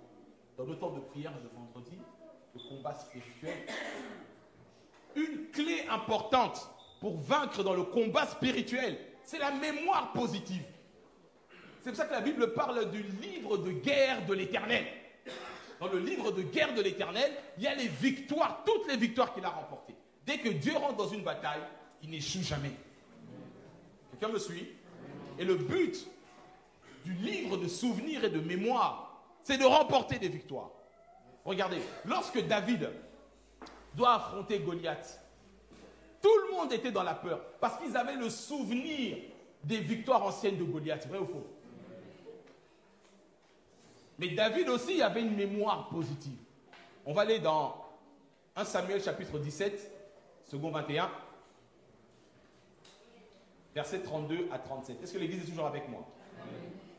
dans le temps de prière de vendredi, le combat spirituel. Une clé importante pour vaincre dans le combat spirituel, c'est la mémoire positive. C'est pour ça que la Bible parle du livre de guerre de l'Éternel. dans le livre de guerre de l'Éternel, il y a les victoires, toutes les victoires qu'il a remportées. Dès que Dieu rentre dans une bataille, il n'échoue jamais. Quelqu'un me suit? Et le but du livre de souvenirs et de mémoire, c'est de remporter des victoires. Regardez, lorsque David doit affronter Goliath, tout le monde était dans la peur parce qu'ils avaient le souvenir des victoires anciennes de Goliath. Vrai ou faux? Mais David aussi avait une mémoire positive. On va aller dans 1 Samuel chapitre 17, second 21, versets 32 à 37. Est-ce que l'église est toujours avec moi?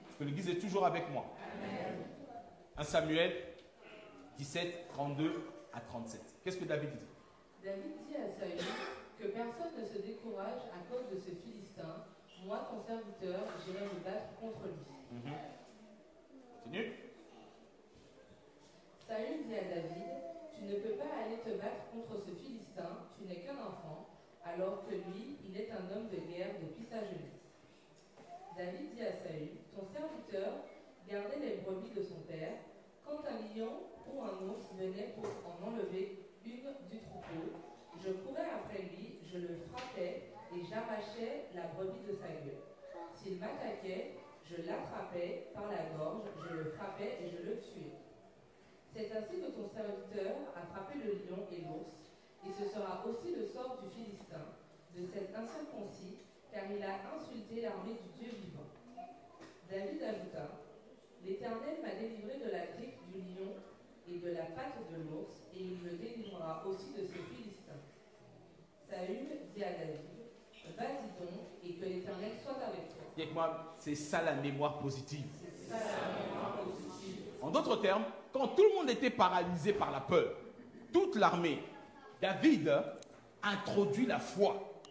Est-ce que l'église est toujours avec moi? 1 Samuel 17, 32 à 37. Qu'est-ce que David dit? David dit à Saül que personne ne se décourage à cause de ce Philistin. Moi, ton serviteur, j'irai me battre contre lui. Continue. Saül dit à David, tu ne peux pas aller te battre contre ce Philistin, tu n'es qu'un enfant, alors que lui, il est un homme de guerre depuis sa jeunesse. David dit à Saül, ton serviteur gardait les brebis de son père. Quand un lion ou un ours venait pour en enlever une du troupeau, je courais après lui, je le frappais et j'arrachais la brebis de sa gueule. S'il m'attaquait, je l'attrapais par la gorge, je le frappais et je le tuais. C'est ainsi que ton serviteur a frappé le lion et l'ours, et ce sera aussi le sort du Philistin, de cet incirconcis, car il a insulté l'armée du Dieu vivant. David ajouta, l'Éternel m'a délivré de la griffe du lion et de la patte de l'ours, et il me délivrera aussi de ce Philistin. Saül dit à David, vas-y donc, et que l'Éternel soit avec toi. Dis avec moi, c'est ça la mémoire positive. C'est ça la mémoire positive. En d'autres termes, quand tout le monde était paralysé par la peur, toute l'armée, David introduit la foi.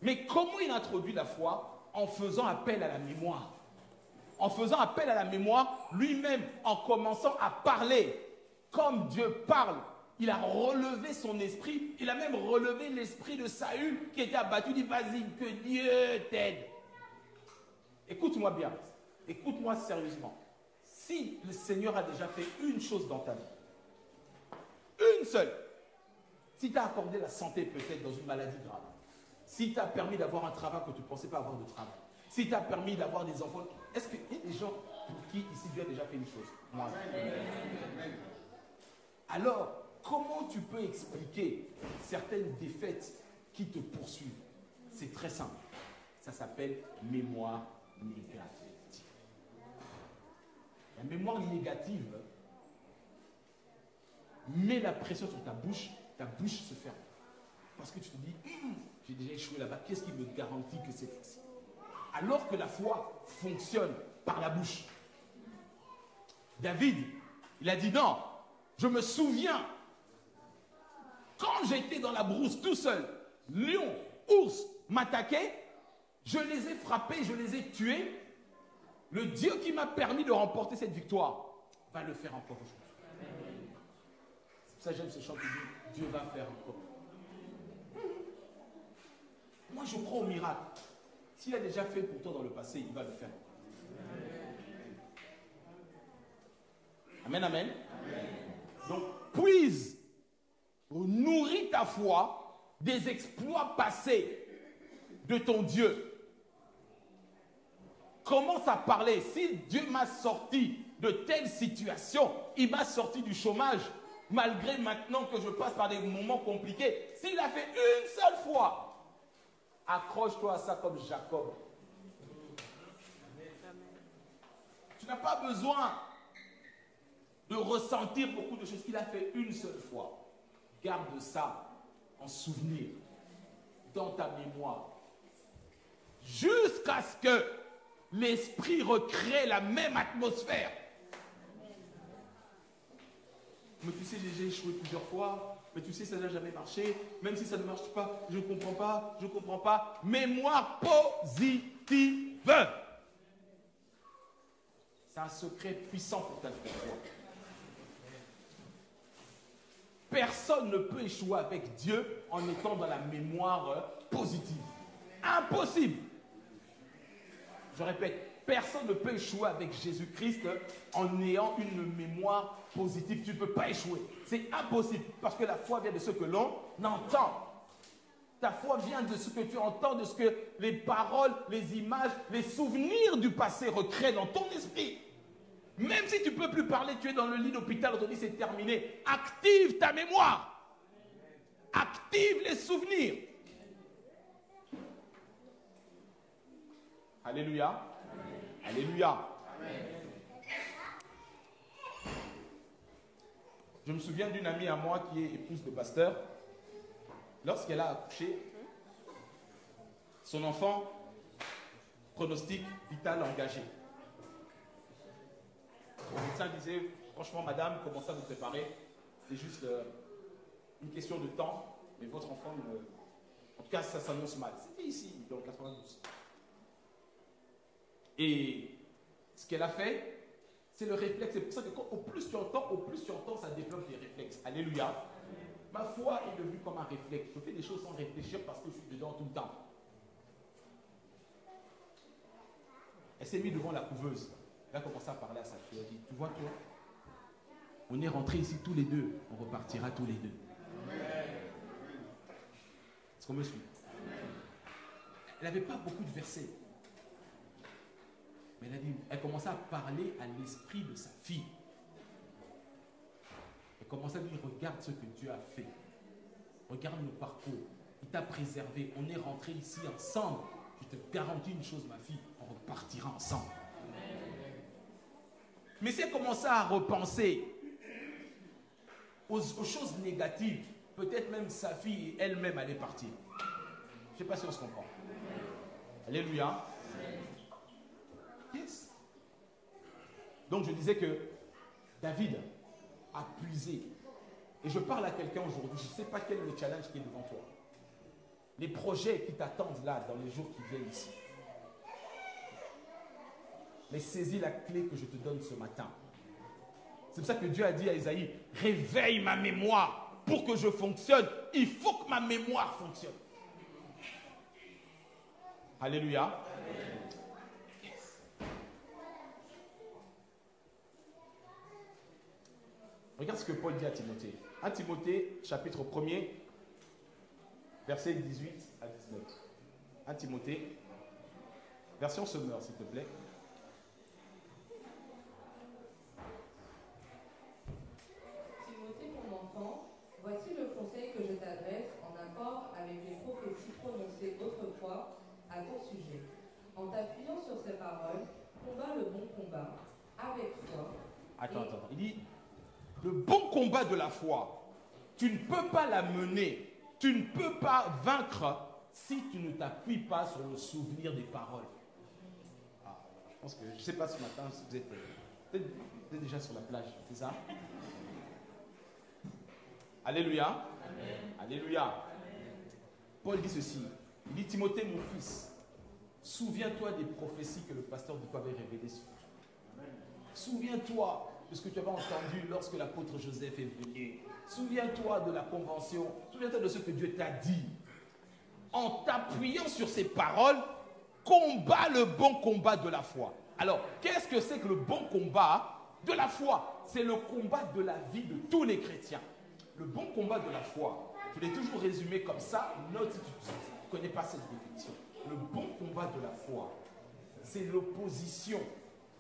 Mais comment il introduit la foi? En faisant appel à la mémoire. En faisant appel à la mémoire, lui-même, en commençant à parler comme Dieu parle. Il a relevé son esprit, il a même relevé l'esprit de Saül qui était abattu. Il dit, vas-y, que Dieu t'aide. Écoute-moi bien, écoute-moi sérieusement. Si le Seigneur a déjà fait une chose dans ta vie, une seule, si tu as accordé la santé peut-être dans une maladie grave, si tu as permis d'avoir un travail que tu ne pensais pas avoir de travail, si tu as permis d'avoir des enfants, est-ce qu'il y a des gens pour qui ici Dieu a déjà fait une chose? Moi. Alors, comment tu peux expliquer certaines défaites qui te poursuivent? C'est très simple. Ça s'appelle mémoire négative. La mémoire négative met la pression sur ta bouche se ferme. Parce que tu te dis, j'ai déjà échoué là-bas, qu'est-ce qui me garantit que c'est possible? Alors que la foi fonctionne par la bouche. David, il a dit non, je me souviens, quand j'étais dans la brousse tout seul, lion, ours m'attaquaient, je les ai frappés, je les ai tués. Le Dieu qui m'a permis de remporter cette victoire va le faire encore aujourd'hui. C'est pour ça que j'aime ce chant qui dit, Dieu va faire encore. Moi, je crois au miracle. S'il a déjà fait pour toi dans le passé, il va le faire. Amen, amen. Donc, puise, nourris ta foi des exploits passés de ton Dieu. Commence à parler. Si Dieu m'a sorti de telle situation, il m'a sorti du chômage, malgré maintenant que je passe par des moments compliqués. S'il a fait une seule fois, accroche-toi à ça comme Jacob. Tu n'as pas besoin de ressentir beaucoup de choses qu'il a fait une seule fois. Garde ça en souvenir, dans ta mémoire, jusqu'à ce que l'esprit recrée la même atmosphère. Mais tu sais, j'ai échoué plusieurs fois. Mais tu sais, ça n'a jamais marché. Même si ça ne marche pas, je ne comprends pas, je ne comprends pas. Mémoire positive. C'est un secret puissant pour ta foi. Personne ne peut échouer avec Dieu en étant dans la mémoire positive. Impossible. Je répète, Personne ne peut échouer avec Jésus-Christ en ayant une mémoire positive. Tu ne peux pas échouer. C'est impossible parce que la foi vient de ce que l'on entend. Ta foi vient de ce que tu entends, de ce que les paroles, les images, les souvenirs du passé recréent dans ton esprit. Même si tu ne peux plus parler, tu es dans le lit d'hôpital, on te dit c'est terminé. Active ta mémoire. Active les souvenirs. Alléluia. Amen. Alléluia. Amen. Je me souviens d'une amie à moi qui est épouse de pasteur. Lorsqu'elle a accouché, son enfant, pronostic vital engagé. Le médecin disait, franchement madame, commencez à vous préparer. C'est juste une question de temps, mais votre enfant, en tout cas ça s'annonce mal. C'était ici, dans le 92. Et ce qu'elle a fait, c'est le réflexe. C'est pour ça que au plus tu entends, ça développe des réflexes. Alléluia. Ma foi est devenue comme un réflexe. Je fais des choses sans réfléchir parce que je suis dedans tout le temps. Elle s'est mise devant la couveuse. Elle a commencé à parler à sa fille. Elle a dit, tu vois toi, on est rentrés ici tous les deux. On repartira tous les deux. Est-ce qu'on me suit? Elle n'avait pas beaucoup de versets. Mais elle commençait à parler à l'esprit de sa fille. Elle commençait à lui dire, regarde ce que Dieu a fait. Regarde nos parcours. Il t'a préservé. On est rentrés ici ensemble. Je te garantis une chose, ma fille, on repartira ensemble. Mais si elle commençait à repenser aux choses négatives, peut-être même sa fille elle-même allait partir. Je ne sais pas si on se comprend. Alléluia. Yes. Donc je disais que David a puisé. Et je parle à quelqu'un aujourd'hui, je ne sais pas quel est le challenge qui est devant toi. Les projets qui t'attendent là, dans les jours qui viennent ici. Mais saisis la clé que je te donne ce matin. C'est pour ça que Dieu a dit à Isaïe, réveille ma mémoire pour que je fonctionne. Il faut que ma mémoire fonctionne. Alléluia. Amen. Regarde ce que Paul dit à Timothée. 1 Timothée, chapitre 1er, versets 18 à 19. 1 Timothée, version Summer, s'il te plaît. Timothée, mon enfant, voici le conseil que je t'adresse en accord avec les prophéties prononcées autrefois à ton sujet. En t'appuyant sur ces paroles, combat le bon combat avec foi. Attends. Il dit, le bon combat de la foi, tu ne peux pas la mener, tu ne peux pas vaincre si tu ne t'appuies pas sur le souvenir des paroles. Ah, je pense que, je ne sais pas ce matin, vous êtes peut-être déjà sur la plage, c'est ça? Alléluia. Amen. Alléluia. Amen. Paul dit ceci, il dit, Timothée, mon fils, souviens-toi des prophéties que le pasteur du avait révélées sur toi. Souviens-toi de ce que tu avais entendu lorsque l'apôtre Joseph est venu. Souviens-toi de la convention. Souviens-toi de ce que Dieu t'a dit. En t'appuyant sur ces paroles, combat le bon combat de la foi. Alors, qu'est-ce que c'est que le bon combat de la foi? C'est le combat de la vie de tous les chrétiens. Le bon combat de la foi, je l'ai toujours résumé comme ça. Note si tu ne connais pas cette définition. Le bon combat de la foi, c'est l'opposition,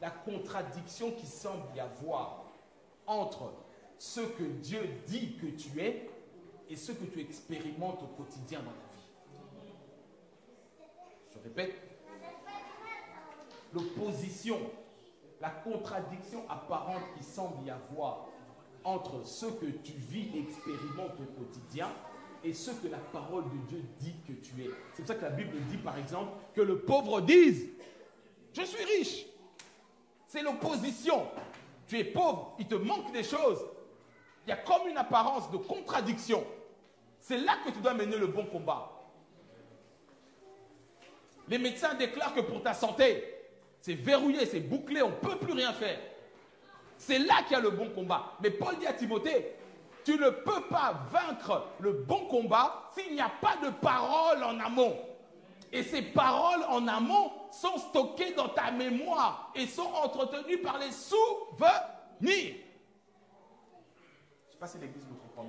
la contradiction qui semble y avoir entre ce que Dieu dit que tu es et ce que tu expérimentes au quotidien dans ta vie. Je répète, l'opposition, la contradiction apparente qui semble y avoir entre ce que tu vis et expérimentes au quotidien et ce que la parole de Dieu dit que tu es. C'est pour ça que la Bible dit par exemple que le pauvre dise « Je suis riche ». C'est l'opposition. Tu es pauvre, il te manque des choses. Il y a comme une apparence de contradiction. C'est là que tu dois mener le bon combat. Les médecins déclarent que pour ta santé, c'est verrouillé, c'est bouclé, on ne peut plus rien faire. C'est là qu'il y a le bon combat. Mais Paul dit à Timothée, tu ne peux pas vaincre le bon combat s'il n'y a pas de parole en amont. Et ces paroles en amont sont stockées dans ta mémoire et sont entretenues par les souvenirs. Je ne sais pas si l'église me comprend.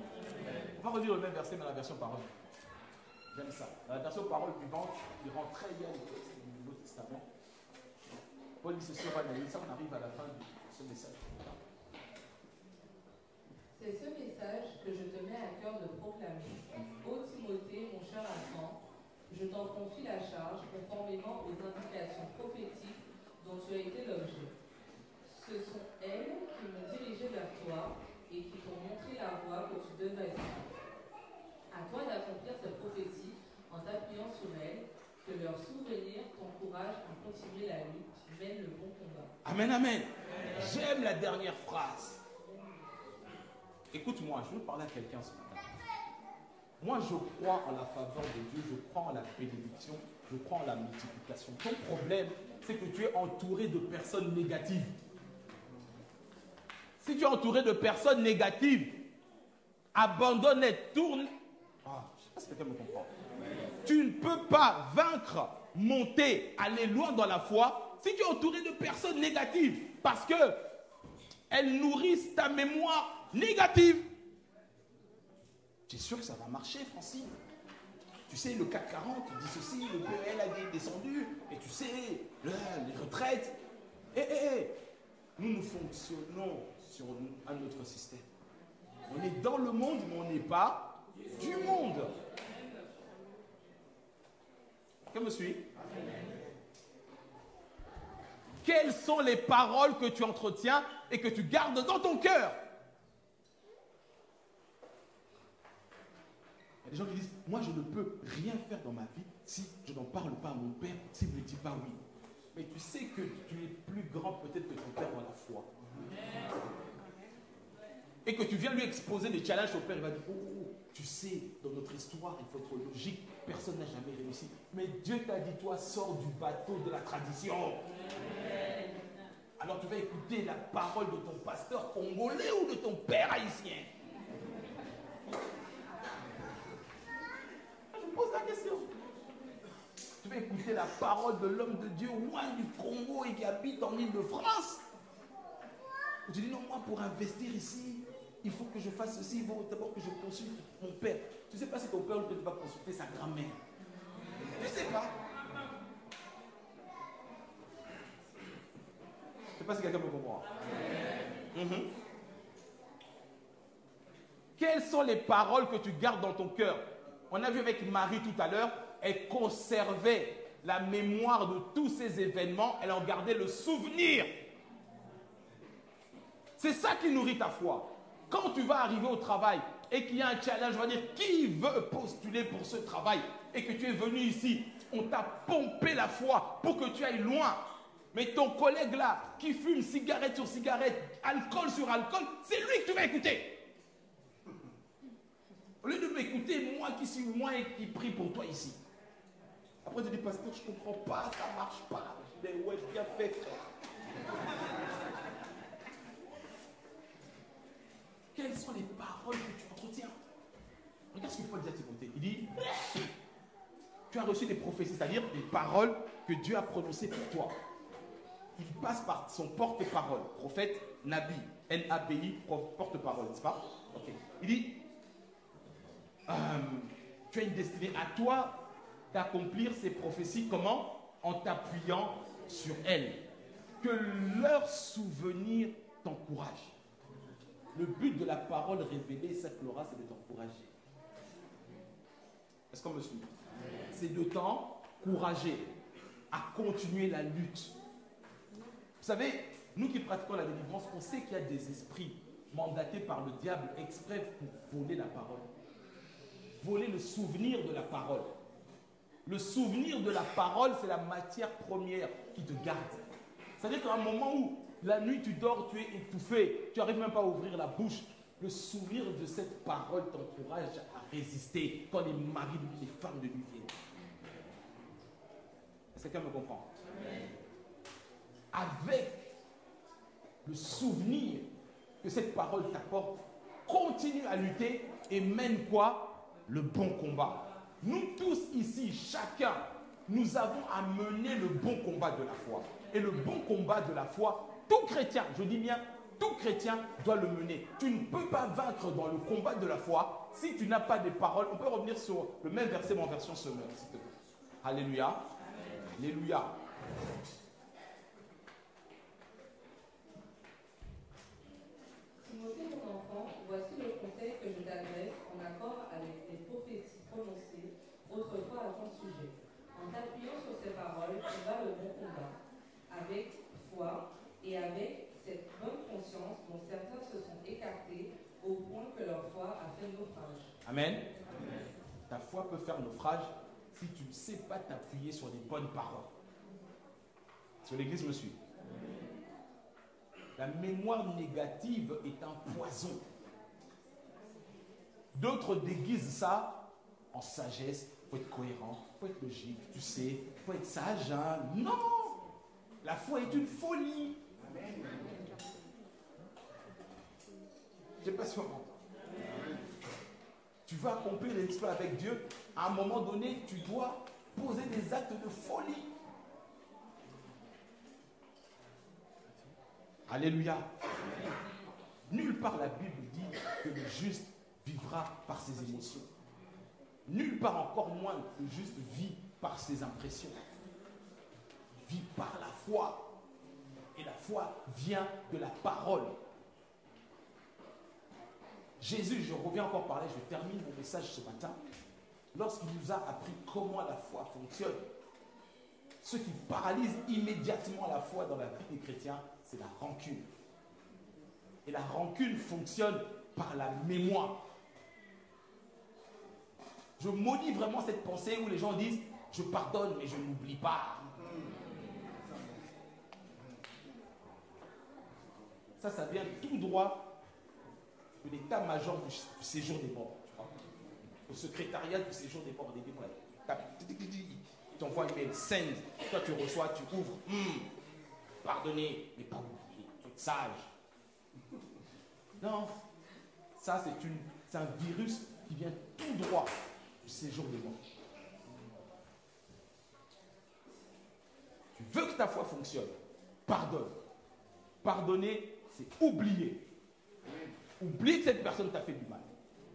On va redire le même verset, mais la version parole. J'aime ça. Dans la version parole vivante, il rend très bien le texte du Nouveau Testament. Paul dit ceci, on va analyser ça, on arrive à la fin de ce message. C'est ce message que je te mets à cœur de proclamer. Ô Timothée, mon cher enfant, je t'en confie la charge conformément aux indications prophétiques dont tu as été l'objet. Ce sont elles qui m'ont dirigé vers toi et qui t'ont montré la voie que tu devrais suivre. À toi d'accomplir cette prophétie en t'appuyant sur elles, que leur souvenir t'encourage à continuer la lutte, mène le bon combat. Amen, amen. J'aime la dernière phrase. Écoute-moi, je veux parler à quelqu'un ce matin. Moi, je crois en la faveur de Dieu, je crois en la bénédiction, je crois en la multiplication. Ton problème, c'est que tu es entouré de personnes négatives. Si tu es entouré de personnes négatives, abandonne-les, tourne. Ah, je ne sais pas si quelqu'un me comprend. Tu ne peux pas vaincre, monter, aller loin dans la foi si tu es entouré de personnes négatives. Parce qu'elles nourrissent ta mémoire négative. Tu es sûr que ça va marcher, Francine? Tu sais, le CAC 40, dit ceci, le PEL a descendu, et tu sais, les retraites. Nous fonctionnons sur un autre système. On est dans le monde, mais on n'est pas du monde. Quelqu'un me suit? Quelles sont les paroles que tu entretiens et que tu gardes dans ton cœur? Il y a des gens qui disent, moi je ne peux rien faire dans ma vie si je n'en parle pas à mon père, s'il ne me dit pas oui. Mais tu sais que tu es plus grand peut-être que ton père dans la foi. Et que tu viens lui exposer des challenges, ton père il va dire, tu sais, dans notre histoire, il faut être logique, personne n'a jamais réussi. Mais Dieu t'a dit, toi, sors du bateau de la tradition. Alors tu vas écouter la parole de ton pasteur congolais ou de ton père haïtien? Je pose la question. Tu vas écouter la parole de l'homme de Dieu loin du Congo et qui habite en Île-de-France? Tu dis non, moi pour investir ici, il faut que je fasse ceci, il faut d'abord que je consulte mon père. Tu ne sais pas si ton père ne peut pas consulter sa grand-mère. Tu ne sais pas. Je ne sais pas si quelqu'un me comprend. Quelles sont les paroles que tu gardes dans ton cœur? On a vu avec Marie tout à l'heure, elle conservait la mémoire de tous ces événements, elle en gardait le souvenir. C'est ça qui nourrit ta foi. Quand tu vas arriver au travail et qu'il y a un challenge, on va dire qui veut postuler pour ce travail et que tu es venu ici, on t'a pompé la foi pour que tu ailles loin. Mais ton collègue là, qui fume cigarette sur cigarette, alcool sur alcool, c'est lui que tu vas écouter. Au lieu de m'écouter, moi qui suis moi et qui prie pour toi ici. Après, tu dis, pasteur, je ne comprends pas, ça ne marche pas. Mais ouais, bien fait, frère. Quelles sont les paroles que tu entretiens? Regarde ce que Paul dit à Timothée. Il dit, tu as reçu des prophéties, c'est-à-dire des paroles que Dieu a prononcées pour toi. Il passe par son porte-parole, prophète, Nabi, N-A-B-I, porte-parole, n'est-ce pas? Okay. Il dit, tu as une destinée à toi d'accomplir ces prophéties, comment? En t'appuyant sur elles. Que leur souvenir t'encourage. Le but de la parole révélée, cette Laura, c'est de t'encourager. Est-ce qu'on me suit? C'est de t'encourager à continuer la lutte. Vous savez, nous qui pratiquons la délivrance, on sait qu'il y a des esprits mandatés par le diable exprès pour voler la parole. Voler le souvenir de la parole. Le souvenir de la parole, c'est la matière première qui te garde. C'est-à-dire qu'à un moment où la nuit tu dors, tu es étouffé, tu n'arrives même pas à ouvrir la bouche, le souvenir de cette parole t'encourage à résister quand les maris, les femmes de nuit viennent. Est-ce que quelqu'un me comprend? Avec le souvenir que cette parole t'apporte, continue à lutter et mène quoi? Le bon combat. Nous tous ici, chacun, nous avons à mener le bon combat de la foi. Et le bon combat de la foi, tout chrétien, je dis bien, tout chrétien doit le mener. Tu ne peux pas vaincre dans le combat de la foi si tu n'as pas des paroles. On peut revenir sur le même verset, mais en version Semeur, s'il te plaît. Alléluia. Amen. Alléluia. Timothée, mon enfant, voici le conseil que je t'adresse en accord avec les prophéties prononcées autrefois à ton sujet. En t'appuyant sur ces paroles, tu vas le bon combat, avec foi et avec cette bonne conscience dont certains se sont écartés au point que leur foi a fait naufrage. Amen. Amen. Ta foi peut faire naufrage si tu ne sais pas t'appuyer sur les bonnes paroles. Est-ce que l'Église me suit? La mémoire négative est un poison. D'autres déguisent ça en sagesse. Il faut être cohérent, il faut être logique, tu sais, il faut être sage. Hein? Non! La foi est une folie. Amen. Je ne sais pas si on m'entend. Tu veux accomplir l'exploit avec Dieu, à un moment donné, tu dois poser des actes de folie. Alléluia. Nulle part la Bible dit que le juste vivra par ses émotions. Nulle part encore moins le juste vit par ses impressions. Il vit par la foi. Et la foi vient de la parole. Jésus, je reviens encore parler, je termine mon message ce matin. Lorsqu'il nous a appris comment la foi fonctionne, ce qui paralyse immédiatement la foi dans la vie des chrétiens, c'est la rancune. Et la rancune fonctionne par la mémoire. Je maudis vraiment cette pensée où les gens disent « je pardonne mais je n'oublie pas ». Ça vient tout droit de l'état-major du séjour des morts. Au secrétariat du séjour des morts. Ils t'envoient un mail, send. Toi tu reçois, tu ouvres. Pardonnez, mais pas oublier. Tu es sage. Non. Ça, c'est un virus qui vient tout droit du séjour des morts. Tu veux que ta foi fonctionne. Pardonne. Pardonner, c'est oublier. Oublie que cette personne t'a fait du mal.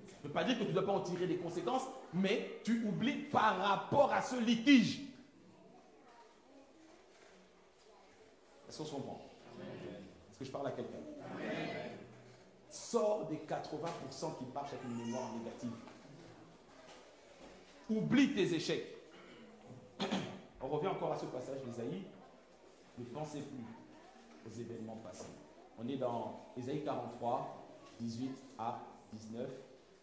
Ça ne veut pas dire que tu ne dois pas en tirer des conséquences, mais tu oublies par rapport à ce litige. Est-ce qu'on se comprend? Est-ce que je parle à quelqu'un? Sors des 80% qui marchent avec une mémoire négative. Oublie tes échecs. On revient encore à ce passage d'Ésaïe. Ne pensez plus aux événements passés. On est dans Ésaïe 43, 18 à 19.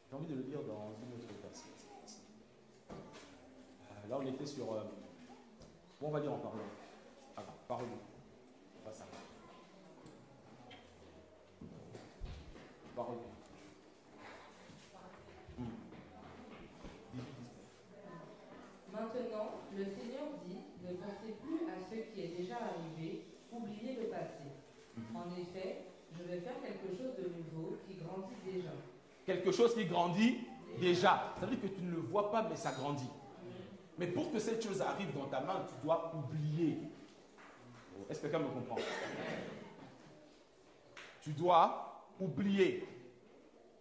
J'ai envie de le lire dans une autre version. Là, on était sur... Bon, on va lire en parlant. Ah, parole. Pas ça. Parole. Maintenant, le Seigneur dit, ne pensez plus à ce qui est déjà arrivé, oubliez le passé. En effet, je vais faire quelque chose de nouveau qui grandit déjà. Quelque chose qui grandit déjà. Ça veut dire que tu ne le vois pas, mais ça grandit. Mais pour que cette chose arrive dans ta main, tu dois oublier. Est-ce que quelqu'un me comprend? Tu dois oublier.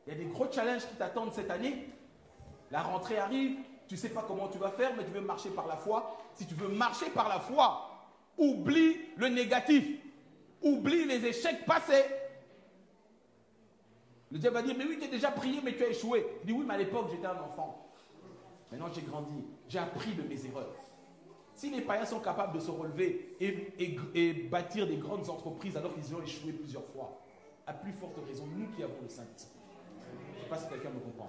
Il y a des gros challenges qui t'attendent cette année. La rentrée arrive, tu ne sais pas comment tu vas faire, mais tu veux marcher par la foi. Si tu veux marcher par la foi, oublie le négatif. Oublie les échecs passés. Le diable va dire, mais oui, tu as déjà prié, mais tu as échoué. Il dit, oui, mais à l'époque, j'étais un enfant. Maintenant, j'ai grandi. J'ai appris de mes erreurs. Si les païens sont capables de se relever et bâtir des grandes entreprises alors qu'ils ont échoué plusieurs fois, à plus forte raison, nous qui avons le Saint-Esprit. Je ne sais pas si quelqu'un me comprend.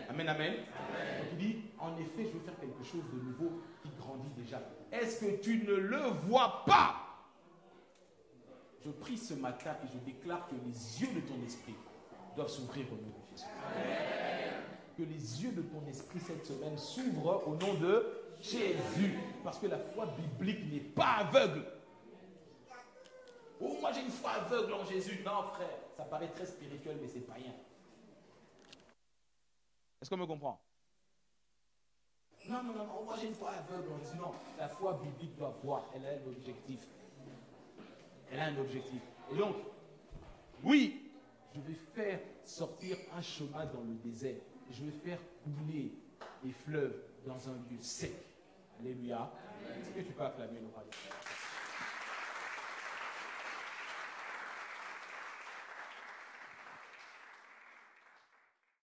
Amen, amen. Donc il dit, en effet, je veux faire quelque chose de nouveau qui grandit déjà. Est-ce que tu ne le vois pas? Je prie ce matin et je déclare que les yeux de ton esprit doivent s'ouvrir au nom de Jésus. Que les yeux de ton esprit cette semaine s'ouvrent au nom de Jésus. Parce que la foi biblique n'est pas aveugle. Oh, moi j'ai une foi aveugle en Jésus. Non, frère, ça paraît très spirituel, mais c'est païen. Est-ce qu'on me comprend? Non, moi j'ai une foi aveugle. On dit non, la foi biblique doit voir. Elle a un objectif. Elle a un objectif. Et donc, oui, je vais faire sortir un chemin dans le désert. Je vais faire couler des fleuves dans un lieu sec. Alléluia. Est-ce que tu peux acclamer le roi?